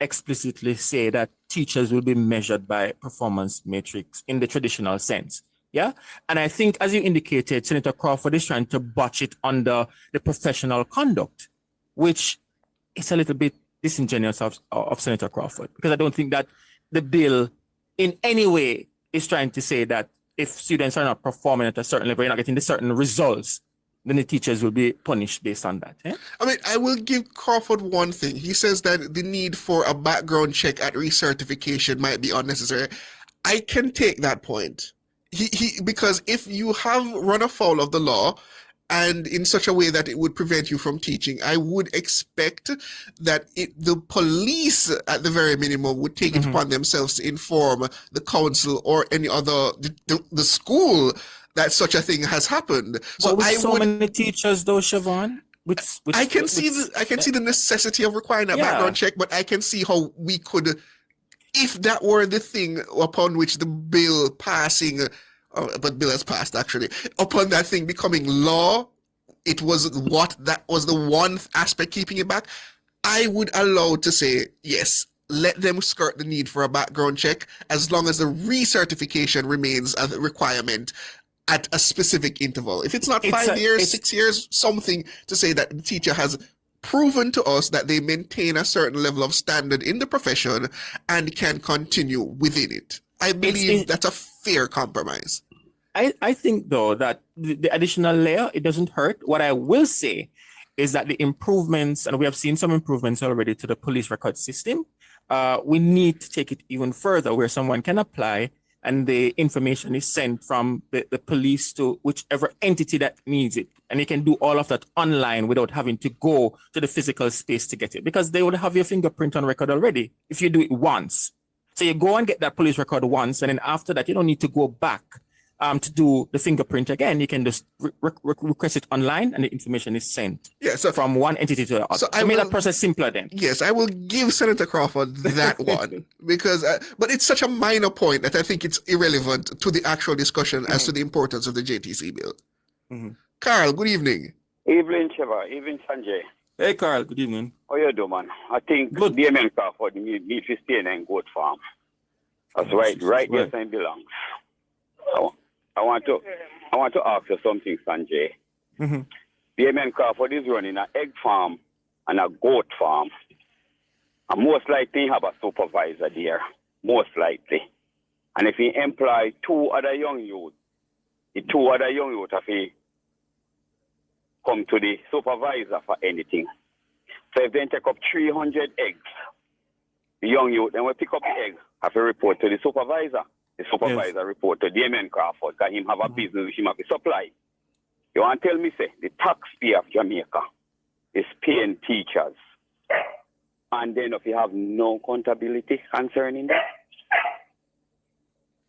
explicitly say that teachers will be measured by performance matrix in the traditional sense. Yeah. And I think, as you indicated, Senator Crawford is trying to botch it under the professional conduct, which is a little bit disingenuous of Senator Crawford, because I don't think that the bill in any way is trying to say that if students are not performing at a certain level, you're not getting the certain results, then the teachers will be punished based on that. Eh? I mean, I will give Crawford one thing. He says that the need for a background check at recertification might be unnecessary. I can take that point. Because if you have run afoul of the law, and in such a way that it would prevent you from teaching, I would expect that the police, at the very minimum, would take it upon themselves to inform the council or any other, the school, that such a thing has happened. So many teachers, though, Siobhan, I can see the necessity of requiring a background check, but I can see how we could, if that were the thing upon which the bill passing. But bill has passed actually. Upon that thing becoming law, that was the one aspect keeping it back. I would allow to say, yes, let them skirt the need for a background check as long as the recertification remains a requirement at a specific interval. If it's not 5 years, 6 years, something to say that the teacher has proven to us that they maintain a certain level of standard in the profession and can continue within it. I believe that's a fair compromise. I think, though, that the additional layer, it doesn't hurt. What I will say is that the improvements, and we have seen some improvements already to the police record system, we need to take it even further where someone can apply and the information is sent from the police to whichever entity that needs it. And you can do all of that online without having to go to the physical space to get it, because they would have your fingerprint on record already if you do it once. So you go and get that police record once, and then after that, you don't need to go back to do the fingerprint again. You can just request it online and the information is sent from one entity to the other. So I made that process simpler then. Yes, I will give Senator Crawford that one because, but it's such a minor point that I think it's irrelevant to the actual discussion as to the importance of the JTC bill. Carl, good evening. Evening, Trevor. Evening, Sanjay. Hey, Carl, good evening. How you doing, man? I think Damien Crawford need to stay in goat farm. That's right where it belongs. I want to ask you something, Sanjay. Damien Crawford is running an egg farm and a goat farm. And most likely have a supervisor there. Most likely. And if he employ two other young youths, the two other young youths have to come to the supervisor for anything. So if they take up 300 eggs, the young youth, then we pick up the eggs, have to report to the supervisor. The supervisor report to Damien Crawford, because him have a business which him have to supply. You want to tell me, say, the taxpayer of Jamaica is paying teachers, and then if you have no accountability concerning that?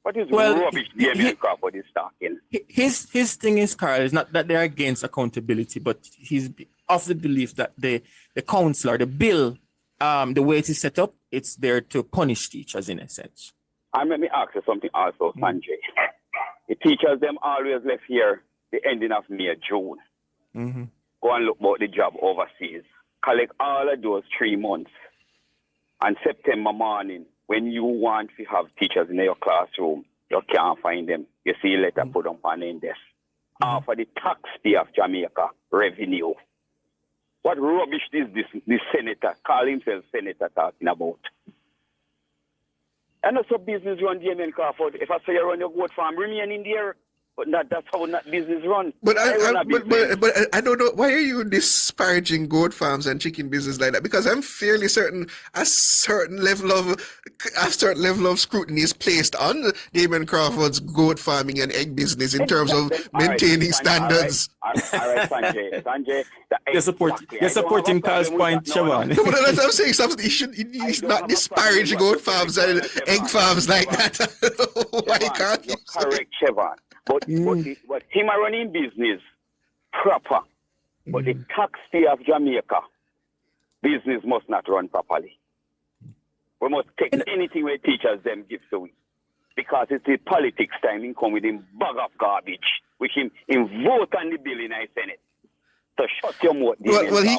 What is rubbish Damien Crawford is talking? His thing is, Carl, is not that they're against accountability, but he's of the belief that the council or the bill, the way it is set up, it's there to punish teachers in a sense. And let me ask you something also, Sanjay. The teachers, them always left here the ending of May, June. Go and look about the job overseas. Collect all of those 3 months. And September morning, when you want to have teachers in your classroom, you can't find them. You see a letter put on an index. For the taxpayer of Jamaica revenue. What rubbish is this senator, call himself senator, talking about? And also business run Damien Crawford. If I say you run your goat farm, remain in there. But that's how not business run. But I don't know, why are you disparaging goat farms and chicken business like that? Because I'm fairly certain a certain level of scrutiny is placed on Damien Crawford's goat farming and egg business in terms of maintaining standards. All right, Sanjay. You're supporting Carl's point, Siobhan. No, but that's what I'm saying. Something he should not disparage goat farms and egg farms like that. Why can't you? Correct, Siobhan. But him are running business proper. But the taxpayer of Jamaica, business must not run properly. We must take anything we teachers them give to it. Because it's the politics time in come with him bag of garbage, which him vote on the bill in the Senate. So shut your mouth. Well, he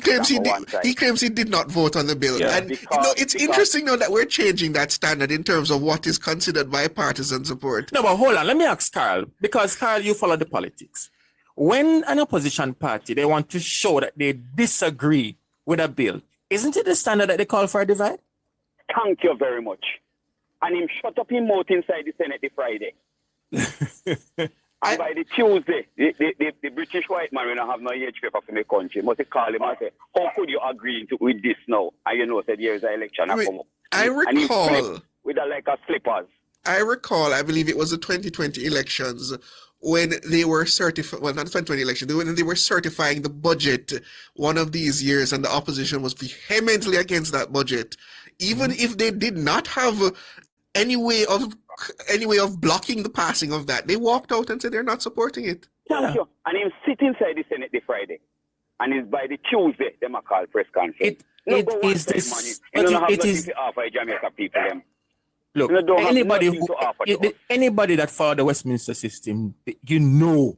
claims he did not vote on the bill. Yeah. And it's interesting now that we're changing that standard in terms of what is considered bipartisan support. No, but hold on. Let me ask Carl, because Carl, you follow the politics. When an opposition party, they want to show that they disagree with a bill, isn't it the standard that they call for a divide? Thank you very much. And him shut up his mouth inside the Senate the Friday. And by the Tuesday, the British white man, when I have no age paper for my country, must call him and say, how could you agree with this now? And you know, said there is an election. I recall. With like a slippers. I recall, I believe it was the 2020 elections when they were certifying, well, not the 2020 election, when they were certifying the budget one of these years, and the opposition was vehemently against that budget. Even if they did not have any way of blocking the passing of that, they walked out and said they're not supporting it. Thank you. And him sit inside the Senate the Friday. And it's by the Tuesday, them a call press conference. Look, anybody that follow the Westminster system, you know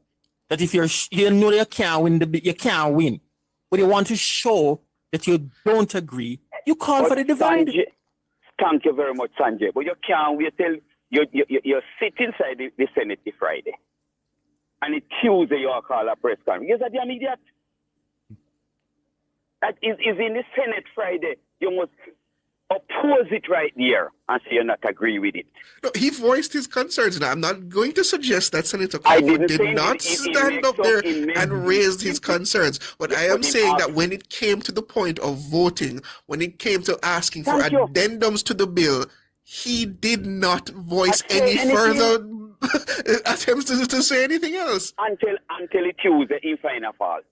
that if you know you can't win, you can't win. But you want to show that you don't agree, you call for the divide. Sanjay, thank you very much, Sanjay. But you can't wait till you sit inside the Senate the Friday. And it's Tuesday you call a press conference. Yes, I'm idiot. that is in the Senate Friday, you must oppose it right there and say you not agree with it. No, he voiced his concerns. Now, I'm not going to suggest that Senator I Crawford didn't say did not stand up there and raise his concerns. But I am saying that when it came to the point of voting, when it came to asking for addendums to the bill, he did not voice any further attempts to say anything else. Until it Tuesday in final fault.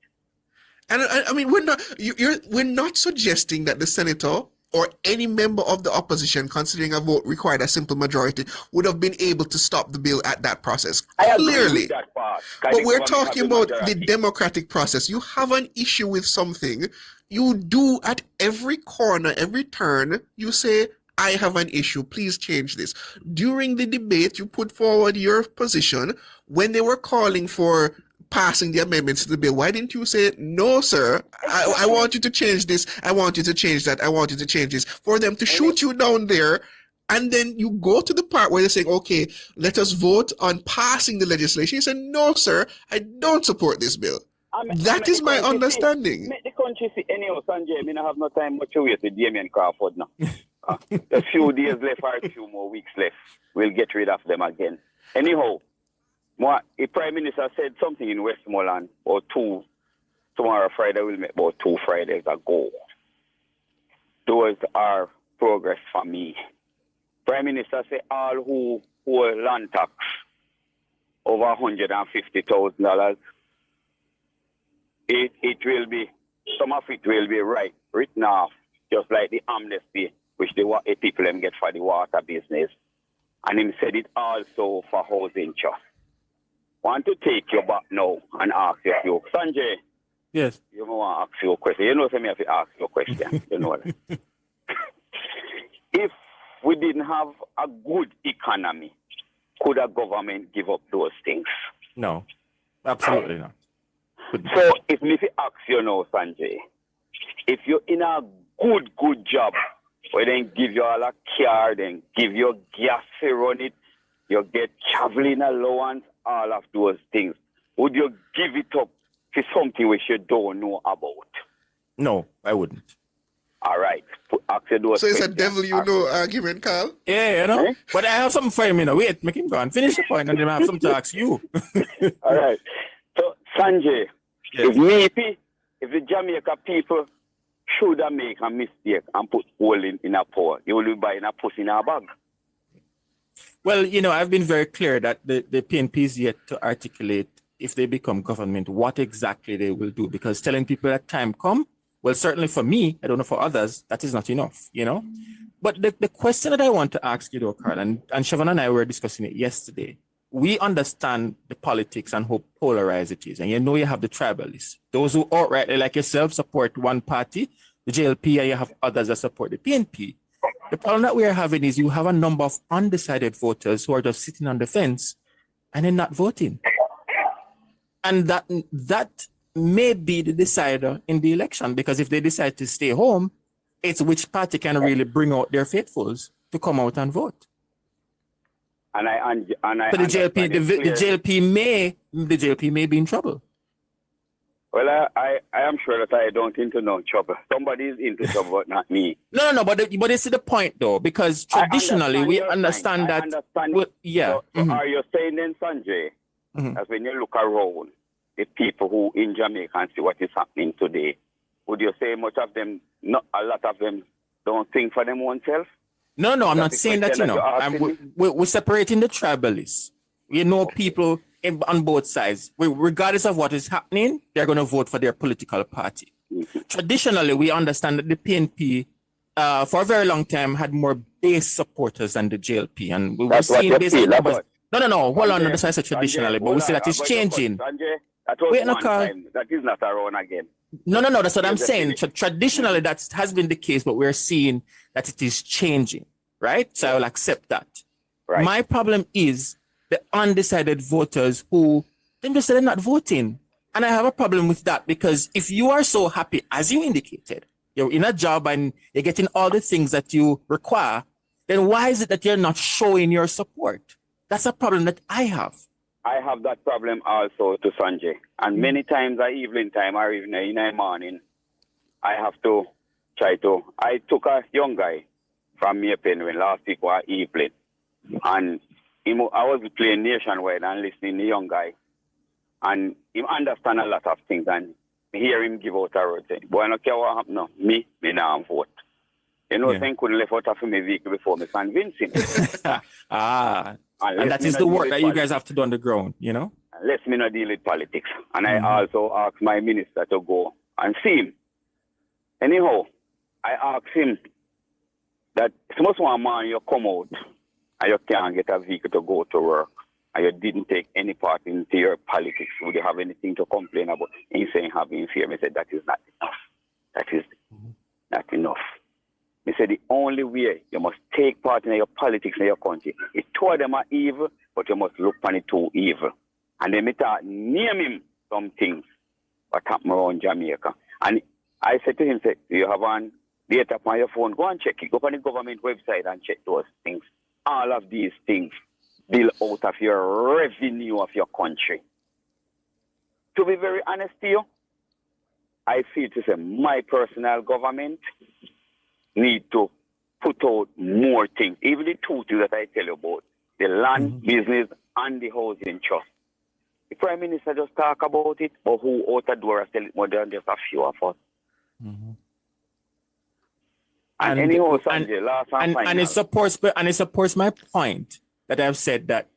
And I mean, we're not suggesting that the senator or any member of the opposition, considering a vote required a simple majority, would have been able to stop the bill at that process. Clearly. But we're talking about the democratic process. You have an issue with something, you do at every corner, every turn, you say, I have an issue, please change this. During the debate, you put forward your position. When they were calling for passing the amendments to the bill, why didn't you say, no, sir, I want you to change this, I want you to change that, I want you to change this, for them to shoot you down there, and then you go to the part where they're saying, okay, let us vote on passing the legislation. You say, no, sir, I don't support this bill. That is my understanding. Make the country see, anyhow, Sanjay, I mean, I have no time much to wait with Damien Crawford now. A few days left or a few more weeks left. We'll get rid of them again. Anyhow, the Prime Minister said something in Westmoreland, or tomorrow Friday, we'll make about 2 Fridays ago. Those are progress for me. Prime Minister said all who owe land tax over $150,000, it will be, some of it will be written off, just like the amnesty, which the people them get for the water business. And him said it also for housing trust. Want to take you back now and ask you a few. Sanjay. Yes. You want to ask you a question. You know, me have to ask you a question. You know that. If we didn't have a good economy, could a government give up those things? No, absolutely not. So if me ask you now, Sanjay, if you're in a good job, where then give you all a car, then give you gas to run it, you get traveling allowance, all of those things, would you give it up to something which you don't know about? No, I wouldn't. All right. So it's a devil you know argument, Carl? Yeah, you know. Eh? But I have something for him, you know. Wait, make him go and finish the point, and then I have something to ask you. All right. So, Sanjay, yes. If the Jamaica people should have make a mistake and put hole in a pot, you will be buying a pussy in a bag. Well, you know, I've been very clear that the PNP is yet to articulate, if they become government, what exactly they will do. Because telling people that time come, well, certainly for me, I don't know for others, that is not enough, you know. But the question that I want to ask you, though, Carl, and Siobhan and I were discussing it yesterday, we understand the politics and how polarized it is. And you know you have the tribalists, those who outrightly, like yourself, support one party, the JLP, and you have others that support the PNP. The problem that we are having is you have a number of undecided voters who are just sitting on the fence and then not voting. And that may be the decider in the election, because if they decide to stay home, it's which party can really bring out their faithfuls to come out and vote. And but the JLP may be in trouble. Well, I am sure that I don't into no trouble. Somebody is into trouble, but not me. No. But this is the point, though, because traditionally we understand that. Well, yeah. So are you saying then, Sanjay, that when you look around the people who in Jamaica and see what is happening today, would you say much of them, not a lot of them, don't think for them oneself? No, I'm not saying that, you know. We're separating the tribalists. You know, people on both sides, regardless of what is happening, they're going to vote for their political party. Traditionally, we understand that the PNP, for a very long time, had more base supporters than the JLP. And we were seeing base numbers. No. Hold on. That's why I said traditionally, but we see that it's changing. Wait, no, Carl. That is not around again. No. That's what I'm saying. Traditionally, that has been the case, but we're seeing that it is changing, right? So I will accept that. Right. My problem is the undecided voters who them just say they're not voting. And I have a problem with that, because if you are so happy, as you indicated, you're in a job and you're getting all the things that you require, then why is it that you're not showing your support? That's a problem that I have. I have that problem also to Sanjay. And many times at evening time or even in the morning, I have to try to. I took a young guy from Maypen when last week was evening, and I was playing nationwide and listening to the young guy, and he understand a lot of things, and hear him give out a word. Boy, I don't care what happened now. Me now vote. You know, saying couldn't left out of my vehicle before me convince him. And that is the work that you guys have to do on the ground, you know? Let me not deal with politics. And I also asked my minister to go and see him. Anyhow, I asked him that most one man you come out and you can't get a vehicle to go to work and you didn't take any part into your politics, would you have anything to complain about? And he saying having fear. I said, that is not enough. That is not enough. He said the only way you must take part in your politics in your country is two of them are evil, but you must look upon it too evil. And then me start name him some things what happened around Jamaica. And I said to him, say, you have on data on your phone, go and check it. Go on the government website and check those things. All of these things build out of your revenue of your country. To be very honest to you, I feel to say my personal government need to put out more things. Even the two things that I tell you about, the land business and the housing trust. The Prime Minister just talk about it, but who out the door and tell it more than just a few of us. And anyhow, Sanjay, last and final. And it supports my point that I've said that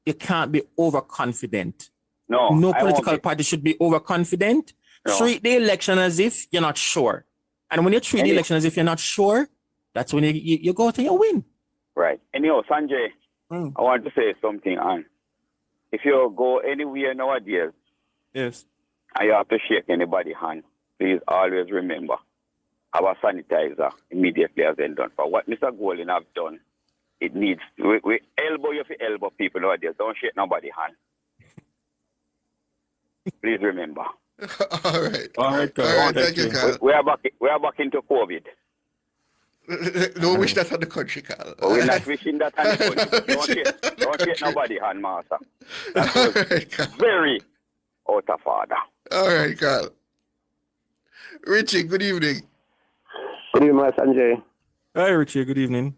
you can't be overconfident. No political party should be overconfident. No. Treat the election as if you're not sure. And when you treat the election as if you're not sure, that's when you go out and you win. Right. Anyhow, Sanjay, I want to say something. And if you go anywhere nowadays, yes, and you have to shake anybody's hand, please always remember, have a sanitizer immediately as then done. For what Mr. Golden have done, it needs, we elbow you for elbow people nowadays. Don't shake nobody's hand. Please remember. All right. Thank you. We are back into COVID. Don't wish that on the country, Carl. We're not wishing that on the country. Don't shake nobody's hand, master. That was very out of order. All right, Carl. Richie, good evening. Good evening, Sanjay. Hi, Richie. Good evening.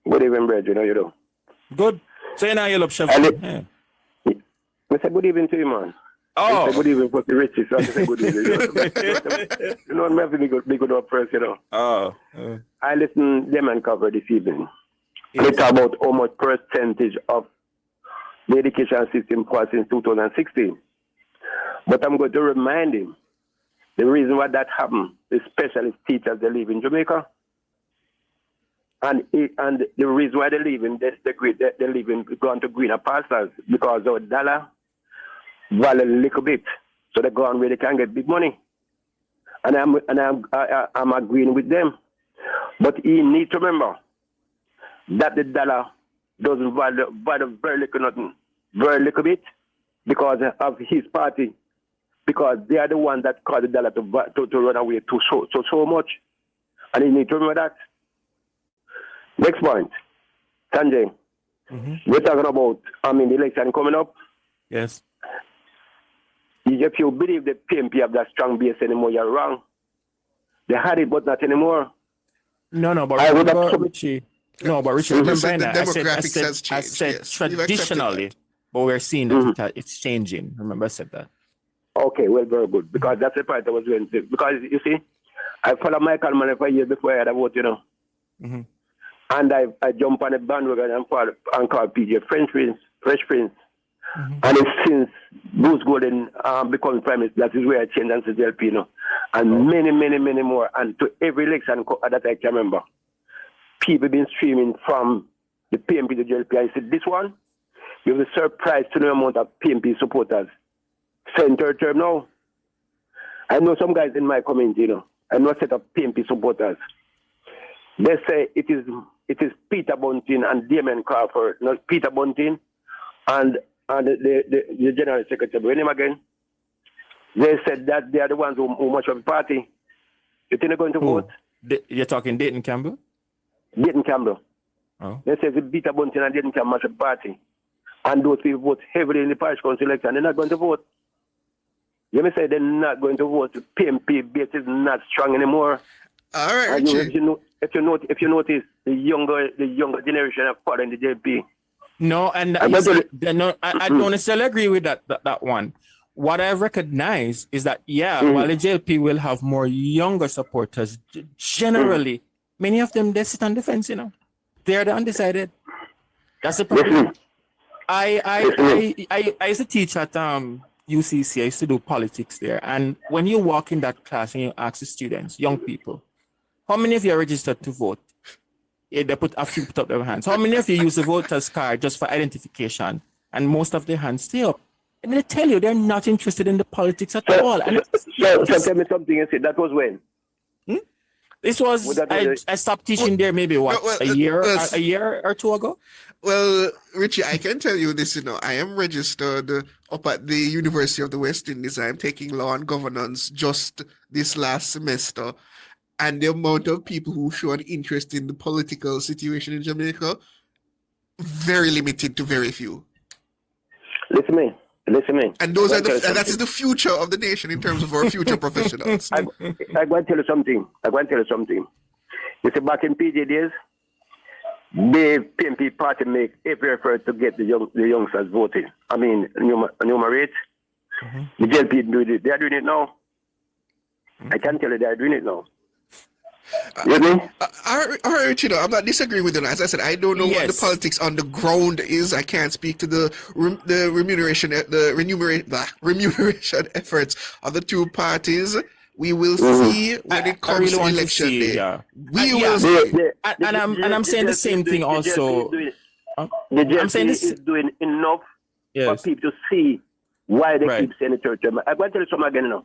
Good evening, Bridget. How you do? Good. Say now you're up, Chef. I said good evening to you, man. Oh. I said good evening for the Richie, so I say good evening. You know, I'm having be good up first, you know. Oh. I listened to them and cover this evening. Yes. They talk about how much percentage of the education system was in 2016. But I'm going to remind him the reason why that happened, the specialist teachers, they live in Jamaica. And the reason why they live in they live in going to greener pastures because our dollar value a little bit. So they go on where they can get big money. And I'm agreeing with them. But he needs to remember that the dollar doesn't value very little nothing, very little bit because of his party. Because they are the ones that caused the dollar to run away so much. And you need to remember that. Next point, Sanjay. We're talking about, the election coming up. Yes. If you believe the PMP have that strong base anymore, you're wrong. They had it, but not anymore. No, but Richie. No, but Richie, remember that I said traditionally, but we're seeing that it's changing. Remember I said that. Okay, well, very good. Because that's the part I was going to. Because, you see, I followed Michael Mann for years before I had a vote, you know. And I jump on a bandwagon and call PJ Fresh Prince. And it's since Bruce Golden become Prime Minister, that is where I changed and said LP, you know. And many more. And to every election that I can remember, people been streaming from the PMP to JLP. I said, this one, you will be surprised to the amount of PMP supporters. Center term now. I know some guys in my community, you know. I know a set of PMP supporters. They say it is Peter Bunting and Damien Crawford, not Peter Bunting and the General Secretary. When him again, they said that they are the ones who much of the party. You think they're going to vote? You're talking Dayton Campbell? Dayton Campbell. Oh. They say it's Peter Bunting and Dayton Campbell much of the party. And those people vote heavily in the parish council election. They're not going to vote. You may say they're not going to vote. PMP base is not strong anymore. All right, And Richie. if you notice, the younger generation are following the JP. No, and I don't necessarily agree with that one. What I recognize is that, while the JLP will have more younger supporters, generally, many of them, they sit on the fence, They are the undecided. That's the problem. I used to teach at UCC. I used to do politics there. And when you walk in that class and you ask the students, young people, how many of you are registered to vote? Yeah, they put up their hands. How many of you use the voter's card just for identification? And most of their hands stay up. And they tell you they're not interested in the politics at all. And so tell me something and say that was when? This was I stopped teaching there maybe a year or two ago. Well, Richie, I can tell you this, I am registered up at the University of the West Indies. I'm taking law and governance just this last semester. And the amount of people who show an interest in the political situation in Jamaica, very limited to very few. Listen to me. And that is the future of the nation in terms of our future professionals. I'm going to tell you something. You see, back in PJ days, the PMP party make every effort to get the youngsters voting. I mean, enumerate. The JLP do it. They are doing it now. I can tell you they are doing it now. You know? All right, I'm not disagreeing with you. As I said, I don't know what the politics on the ground is. I can't speak to the remuneration efforts of the two parties. We will see when it comes to election day. We will see. And I'm saying the same thing also. The JLP is doing enough for people to see why they keep saying it. I'm going to tell you something again now.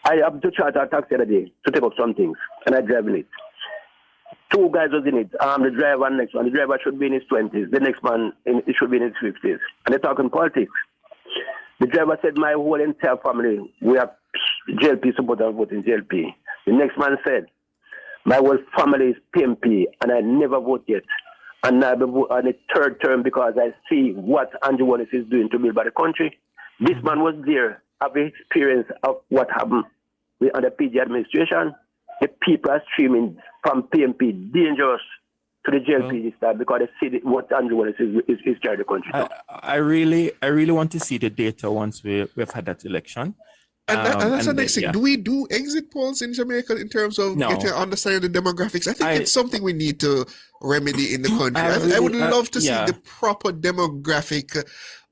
I have to charter a taxi the other day to take up some things, and I drive in it. Two guys was in it. The driver and next one. The driver should be in his 20s. The next man, it should be in his 50s. And they're talking politics. The driver said, my whole entire family, we have JLP supporters voting JLP. The next man said, my whole family is PMP, and I never vote yet. And I'll be on the third term because I see what Andrew Holness is doing to build by the country. This man was there. Have experience of what happened under PG administration. The people are streaming from PMP dangerous to the JLP this time because they see what Andrew Holness is carrying the country. I really want to see the data once we've had that election. And that's the next thing. Do we do exit polls in Jamaica in terms of getting to understand the demographics? I think it's something we need to remedy in the country. I would love to see the proper demographic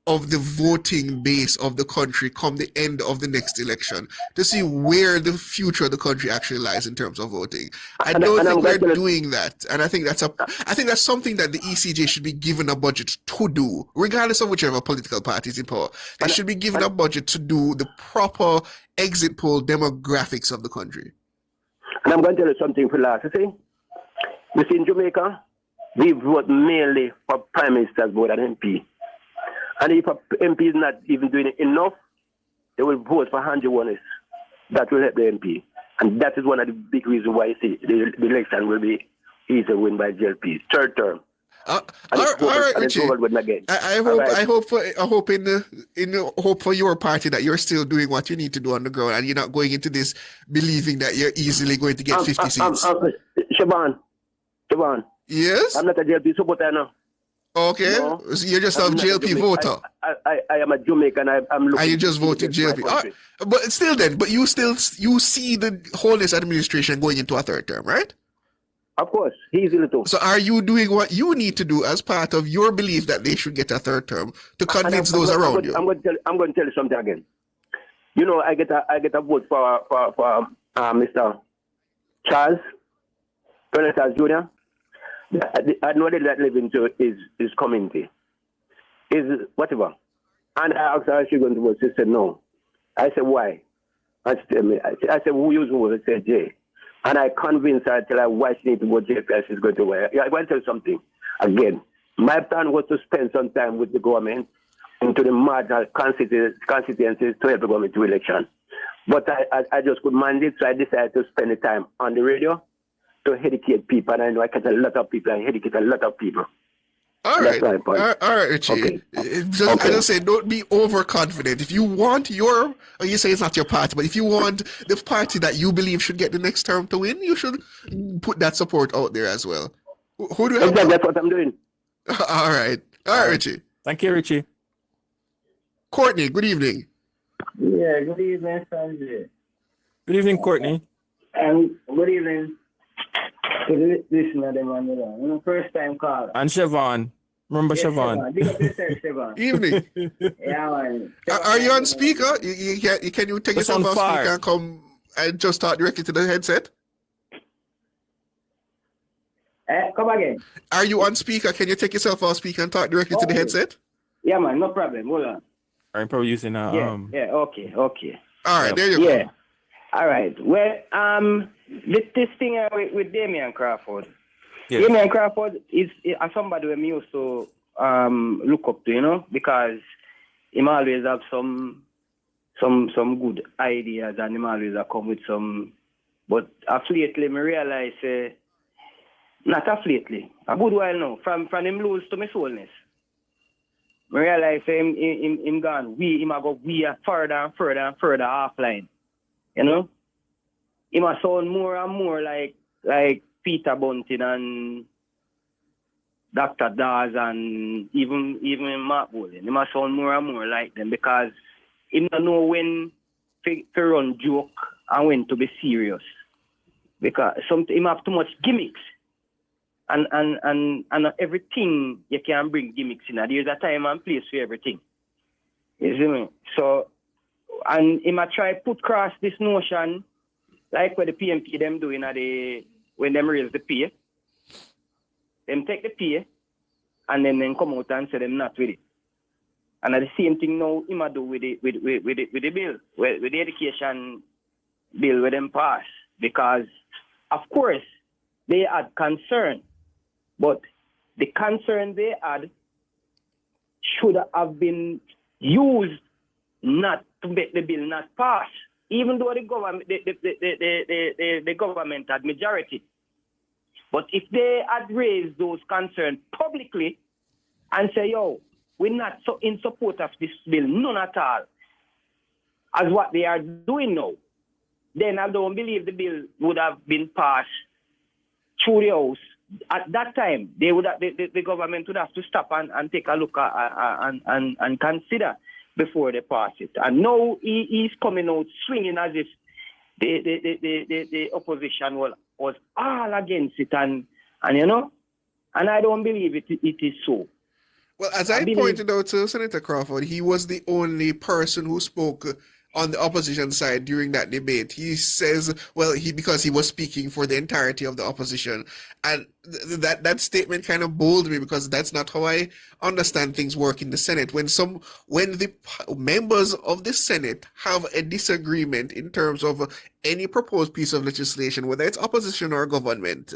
of the voting base of the country come the end of the next election to see where the future of the country actually lies in terms of voting. I don't think we're doing that, and I think that's something that the ECJ should be given a budget to do, regardless of whichever political party is in power. They should be given a budget to do the proper exit poll demographics of the country. And I'm going to tell you something for last. You see, in Jamaica, we vote mainly for prime ministers more than MP. And if an MP is not even doing enough, they will vote for Andrew Holness. That will help the MP. And that is one of the big reasons why you see the election will be easily win by JLP. Third term. All right, Richie. I hope for your party that you're still doing what you need to do on the ground and you're not going into this believing that you're easily going to get 50 seats. Shaban. Yes? I'm not a JLP supporter now. Okay, no, so you're just a JLP voter. I am a Jamaican. I'm looking. And you just voted JLP. But still, you see the Holness administration going into a third term, right? Of course, easily too. So, are you doing what you need to do as part of your belief that they should get a third term to convince those around you? I'm going to tell you something again. You know, I get a vote for Mr. Charles Jr. I know that live into his community. Is whatever. And I asked her if she's going to vote. She said no. I said why? I said who you vote? She said Jay. And I convinced her, tell her why she needs to vote Jay because she's going to wear. I'm going to tell you something. Again, my plan was to spend some time with the government into the marginal constituencies to help the government to election. But I just could manage it, so I decided to spend the time on the radio to educate people, and I know I catch a lot of people and educate a lot of people. All That's right. my point. All right, Richie. Okay. Just, I just say, don't be overconfident. If you want or you say it's not your party, but if you want the party that you believe should get the next term to win, you should put that support out there as well. Who do you have? Exactly, that's what I'm doing. All right. All right, Richie. Thank you, Richie. Courtney, good evening. Yeah, good evening, Sanjay. Good evening, Courtney. And good evening to the listener, them on the line. You know, first time caller. And Siobhan. Remember Siobhan? Big up yourself, Siobhan. Evening. Yeah, man. Are you on speaker? Can you take It's yourself on off fire. speaker and come and just talk directly to the headset? Come again. Are you on speaker? Can you take yourself off speaker and talk directly to the headset? Yeah, man, no problem. Hold on. I'm probably using Okay. All right, there you go. Yeah. All right. Well, this thing with Damian Crawford. Yes. Damian Crawford is somebody we used to look up to, you know, because he always have some good ideas and he always come with some. But of lately, I realize, not of lately, a good while now, from him lose to my Holness. I realize him gone. Him go further and further offline. You know? He must sound more and more like Peter Bunting and Dr. Dawes and even Mark Bolin. He must sound more and more like them because he don't know when to run joke and when to be serious. Because he have too much gimmicks. And everything you can bring gimmicks in. There's a time and place for everything. You see me? So, and he might try put across this notion, like what the PMP them doing when them raise the pay. Them take the pay, and then come out and say them not with it. And at the same thing now, he might do with the bill, with the education bill with them pass. Because, of course, they had concern. But the concern they had should have been used not to make the bill not pass, even though the government had majority. But if they had raised those concerns publicly and say, yo, we're not so in support of this bill, none at all, as what they are doing now, then I don't believe the bill would have been passed through the House. At that time, the government would have to stop and take a look and consider before they pass it. And now he's coming out swinging as if the opposition was all against it, and you know, and I don't believe it is so. Well, as I pointed out to Senator Crawford, he was the only person who spoke on the opposition side during that debate. He says, well, because he was speaking for the entirety of the opposition. And that statement kind of bowled me because that's not how I understand things work in the Senate. When the members of the Senate have a disagreement in terms of any proposed piece of legislation, whether it's opposition or government,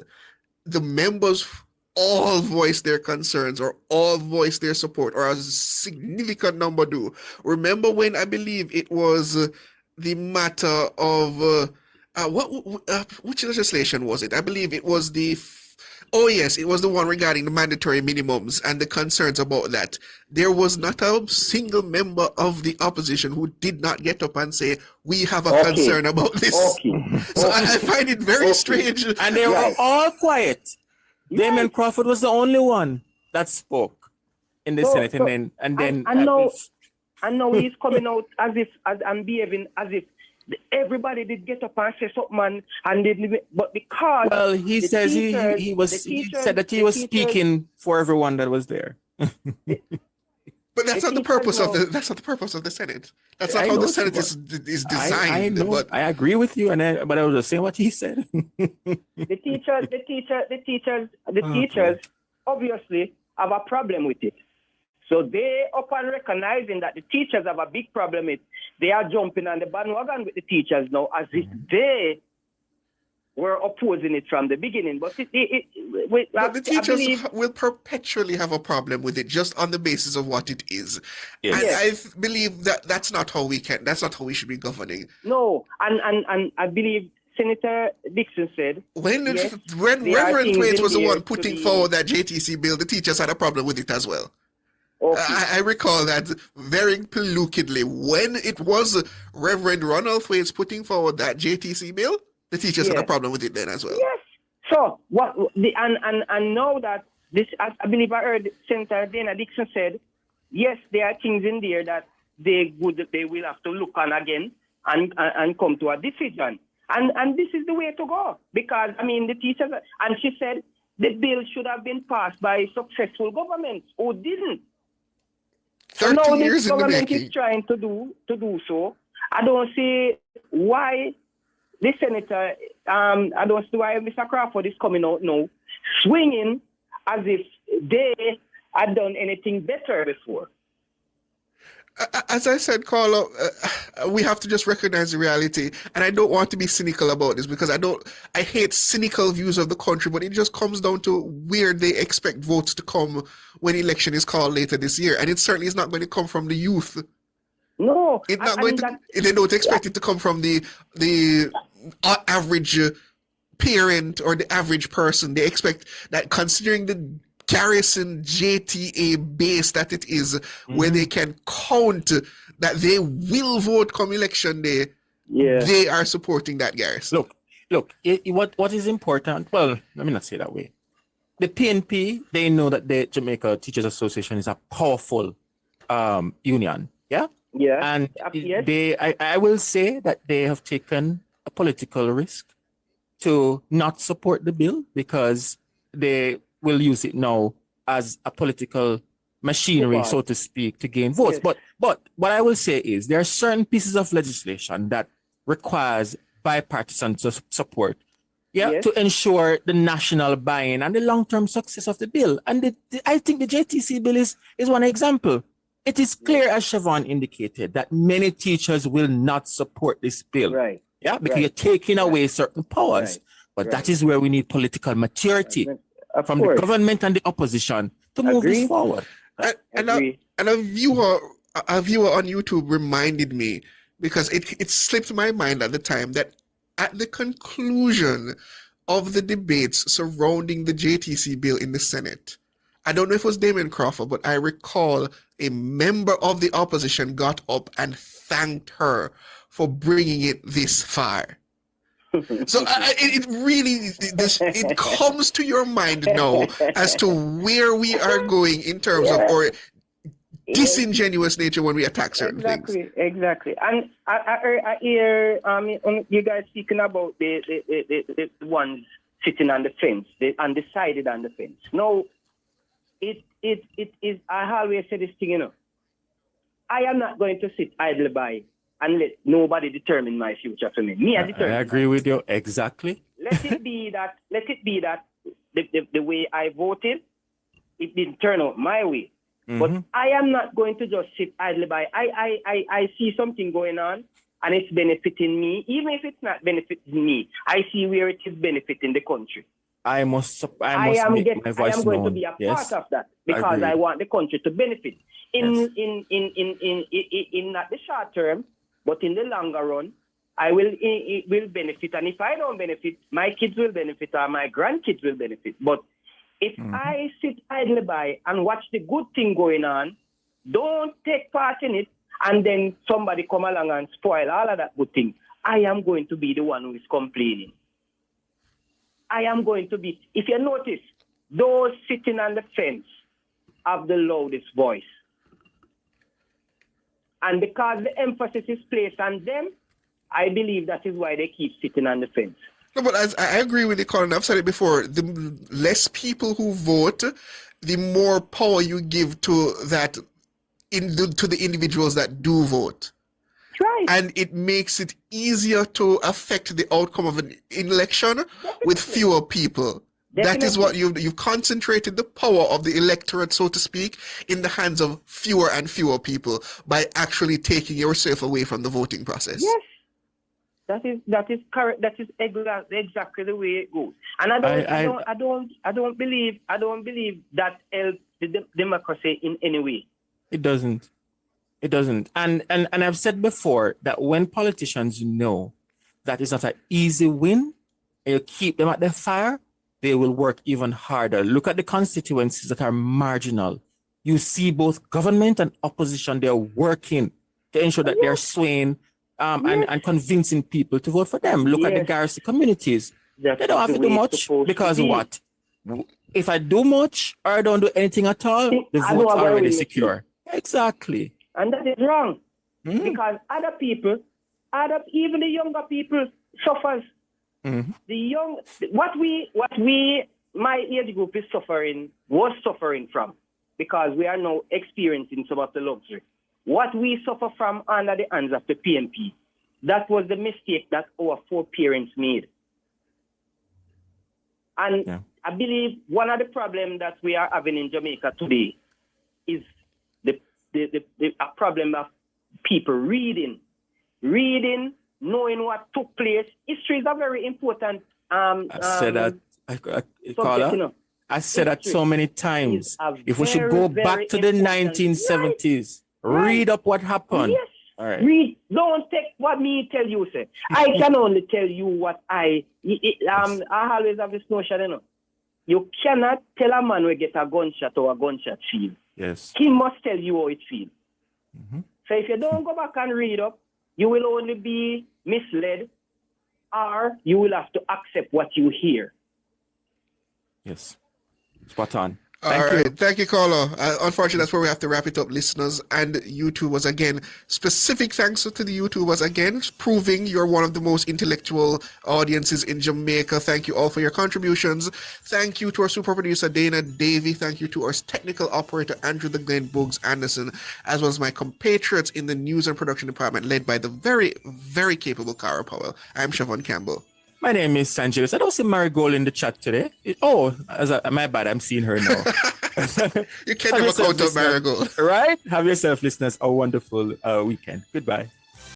the members all voice their concerns or all voice their support, or a significant number do. Remember when I believe it was the matter of which legislation was it? I believe it was it was the one regarding the mandatory minimums and the concerns about that. There was not a single member of the opposition who did not get up and say, we have a concern about this. So I find it very strange. And they were all quiet. Damian Crawford was the only one that spoke in the Senate, and then now he's coming out as if and behaving as if everybody did get up and say something, and didn't. But because he says he said that he was speaking for everyone that was there. But that's not the purpose of the Senate. That's not how the Senate is designed. I know. But I agree with you, but I was just saying what he said. The teachers obviously have a problem with it. So they, upon recognizing that the teachers have a big problem with it, they are jumping on the bandwagon with the teachers now as if they were opposing it from the beginning. But the teachers will perpetually have a problem with it just on the basis of what it is. Yes. And I believe that's not how we should be governing. No, and I believe Senator Dixon said, When yes, when there are Reverend things Thwaites in was the there one to putting be- forward that JTC bill, the teachers had a problem with it as well. okay. I recall that very pellucidly. When it was Reverend Ronald Thwaites putting forward that JTC bill, the teachers had a Yeah. problem with it then as well. Yes. So what? And now that this, I believe I heard Senator Dana Dixon said, yes, there are things in there that they will have to look on again and come to a decision. And this is the way to go, because I mean the teachers, and she said the bill should have been passed by successful governments who didn't. So 30 now years this in the government making. is trying to do so. I don't see why the senator, I don't see why Mr. Crawford is coming out now, swinging as if they had done anything better before. As I said, Carlo, we have to just recognize the reality. And I don't want to be cynical about this because I hate cynical views of the country, but it just comes down to where they expect votes to come when election is called later this year. And it certainly is not going to come from the youth. No. It's not going to, they don't expect it to come from the average parent or the average person. They expect that, considering the garrison JTA base that it is, where they can count that they will vote come election day, they are supporting that garrison. Look, what is important, well, let me not say that way. The PNP, they know that the Jamaica Teachers Association is a powerful union, yeah? Yeah. And yes. I will say that they have taken a political risk to not support the bill because they will use it now as a political machinery, so to speak, to gain votes. Yes. But what I will say is there are certain pieces of legislation that requires bipartisan support, to ensure the national buy-in and the long-term success of the bill. And I think the JTC bill is one example. It is clear, as Siobhan indicated, that many teachers will not support this bill. Right. Yeah, because you're taking away certain powers. Right. But that is where we need political maturity from the government and the opposition to move this forward. And a viewer on YouTube reminded me, because it slipped my mind at the time, that at the conclusion of the debates surrounding the JTC bill in the Senate, I don't know if it was Damien Crawford, but I recall a member of the opposition got up and thanked her for bringing it this far. So it really it comes to your mind now as to where we are going in terms of our disingenuous nature when we attack certain things. Exactly. And I hear you guys speaking about the ones sitting on the fence, the undecided on the fence. No, it is. I always say this thing, I am not going to sit idle by and let nobody determine my future for me. I determine. I agree with you exactly. Let it be that the way I voted, it didn't turn out my way. Mm-hmm. But I am not going to just sit idly by. I see something going on and it's benefiting me. Even if it's not benefiting me, I see where it is benefiting the country. I am going to be a part of that because I want the country to benefit. In not the short term, but in the longer run, it will benefit. And if I don't benefit, my kids will benefit or my grandkids will benefit. But if I sit idly by and watch the good thing going on, don't take part in it, and then somebody come along and spoil all of that good thing, I am going to be the one who is complaining. I am going to be. If you notice, those sitting on the fence have the loudest voice. And because the emphasis is placed on them, I believe that is why they keep sitting on the fence. No, but I agree with you, Colin. I've said it before. The less people who vote, the more power you give to the individuals that do vote. Right. And it makes it easier to affect the outcome of an election with fewer people. Definitely. That is what you've concentrated the power of the electorate, so to speak, in the hands of fewer and fewer people by actually taking yourself away from the voting process. Yes. That is correct. That is exactly the way it goes. And I don't believe that helps the democracy in any way. It doesn't. And I've said before that when politicians know that is not an easy win, and you keep them at the fire, they will work even harder. Look at the constituencies that are marginal. You see both government and opposition, they're working to ensure that they're swaying and convincing people to vote for them. Look at the garrison communities. They don't have to do much because what? If I do much or I don't do anything at all, the vote's already secure. Exactly. And that is wrong. Because other people, even the younger people suffers. My age group was suffering from, because we are now experiencing some of the luxury. What we suffer from under the hands of the PNP, that was the mistake that our foreparents made. And I believe one of the problems that we are having in Jamaica today is a problem of people reading, knowing what took place. History is a very important I said that I said that so many times. If we should go back to the 1970s, read up what happened. Yes. All right. Read. Don't take what me tell you, sir. I can only tell you what I always have this notion, you know. You cannot tell a man we get a gunshot or a gunshot feel. Yes. He must tell you how it feels. So if you don't go back and read up, you will only be misled, or you will have to accept what you hear. Yes. Spot on. Thank you, caller. Unfortunately, that's where we have to wrap it up, listeners. And YouTubers, again, specific thanks to the YouTubers, again, proving you're one of the most intellectual audiences in Jamaica. Thank you all for your contributions. Thank you to our super producer, Dana Davey. Thank you to our technical operator, Andrew the Glen Boogs Anderson, as well as my compatriots in the news and production department, led by the very, very capable Cara Powell. I'm Siobhan Campbell. My name is Sanjay. I don't see Marigold in the chat today. My bad. I'm seeing her now. You can't have a count of Marigold. Right? Have yourself, listeners, a wonderful weekend. Goodbye.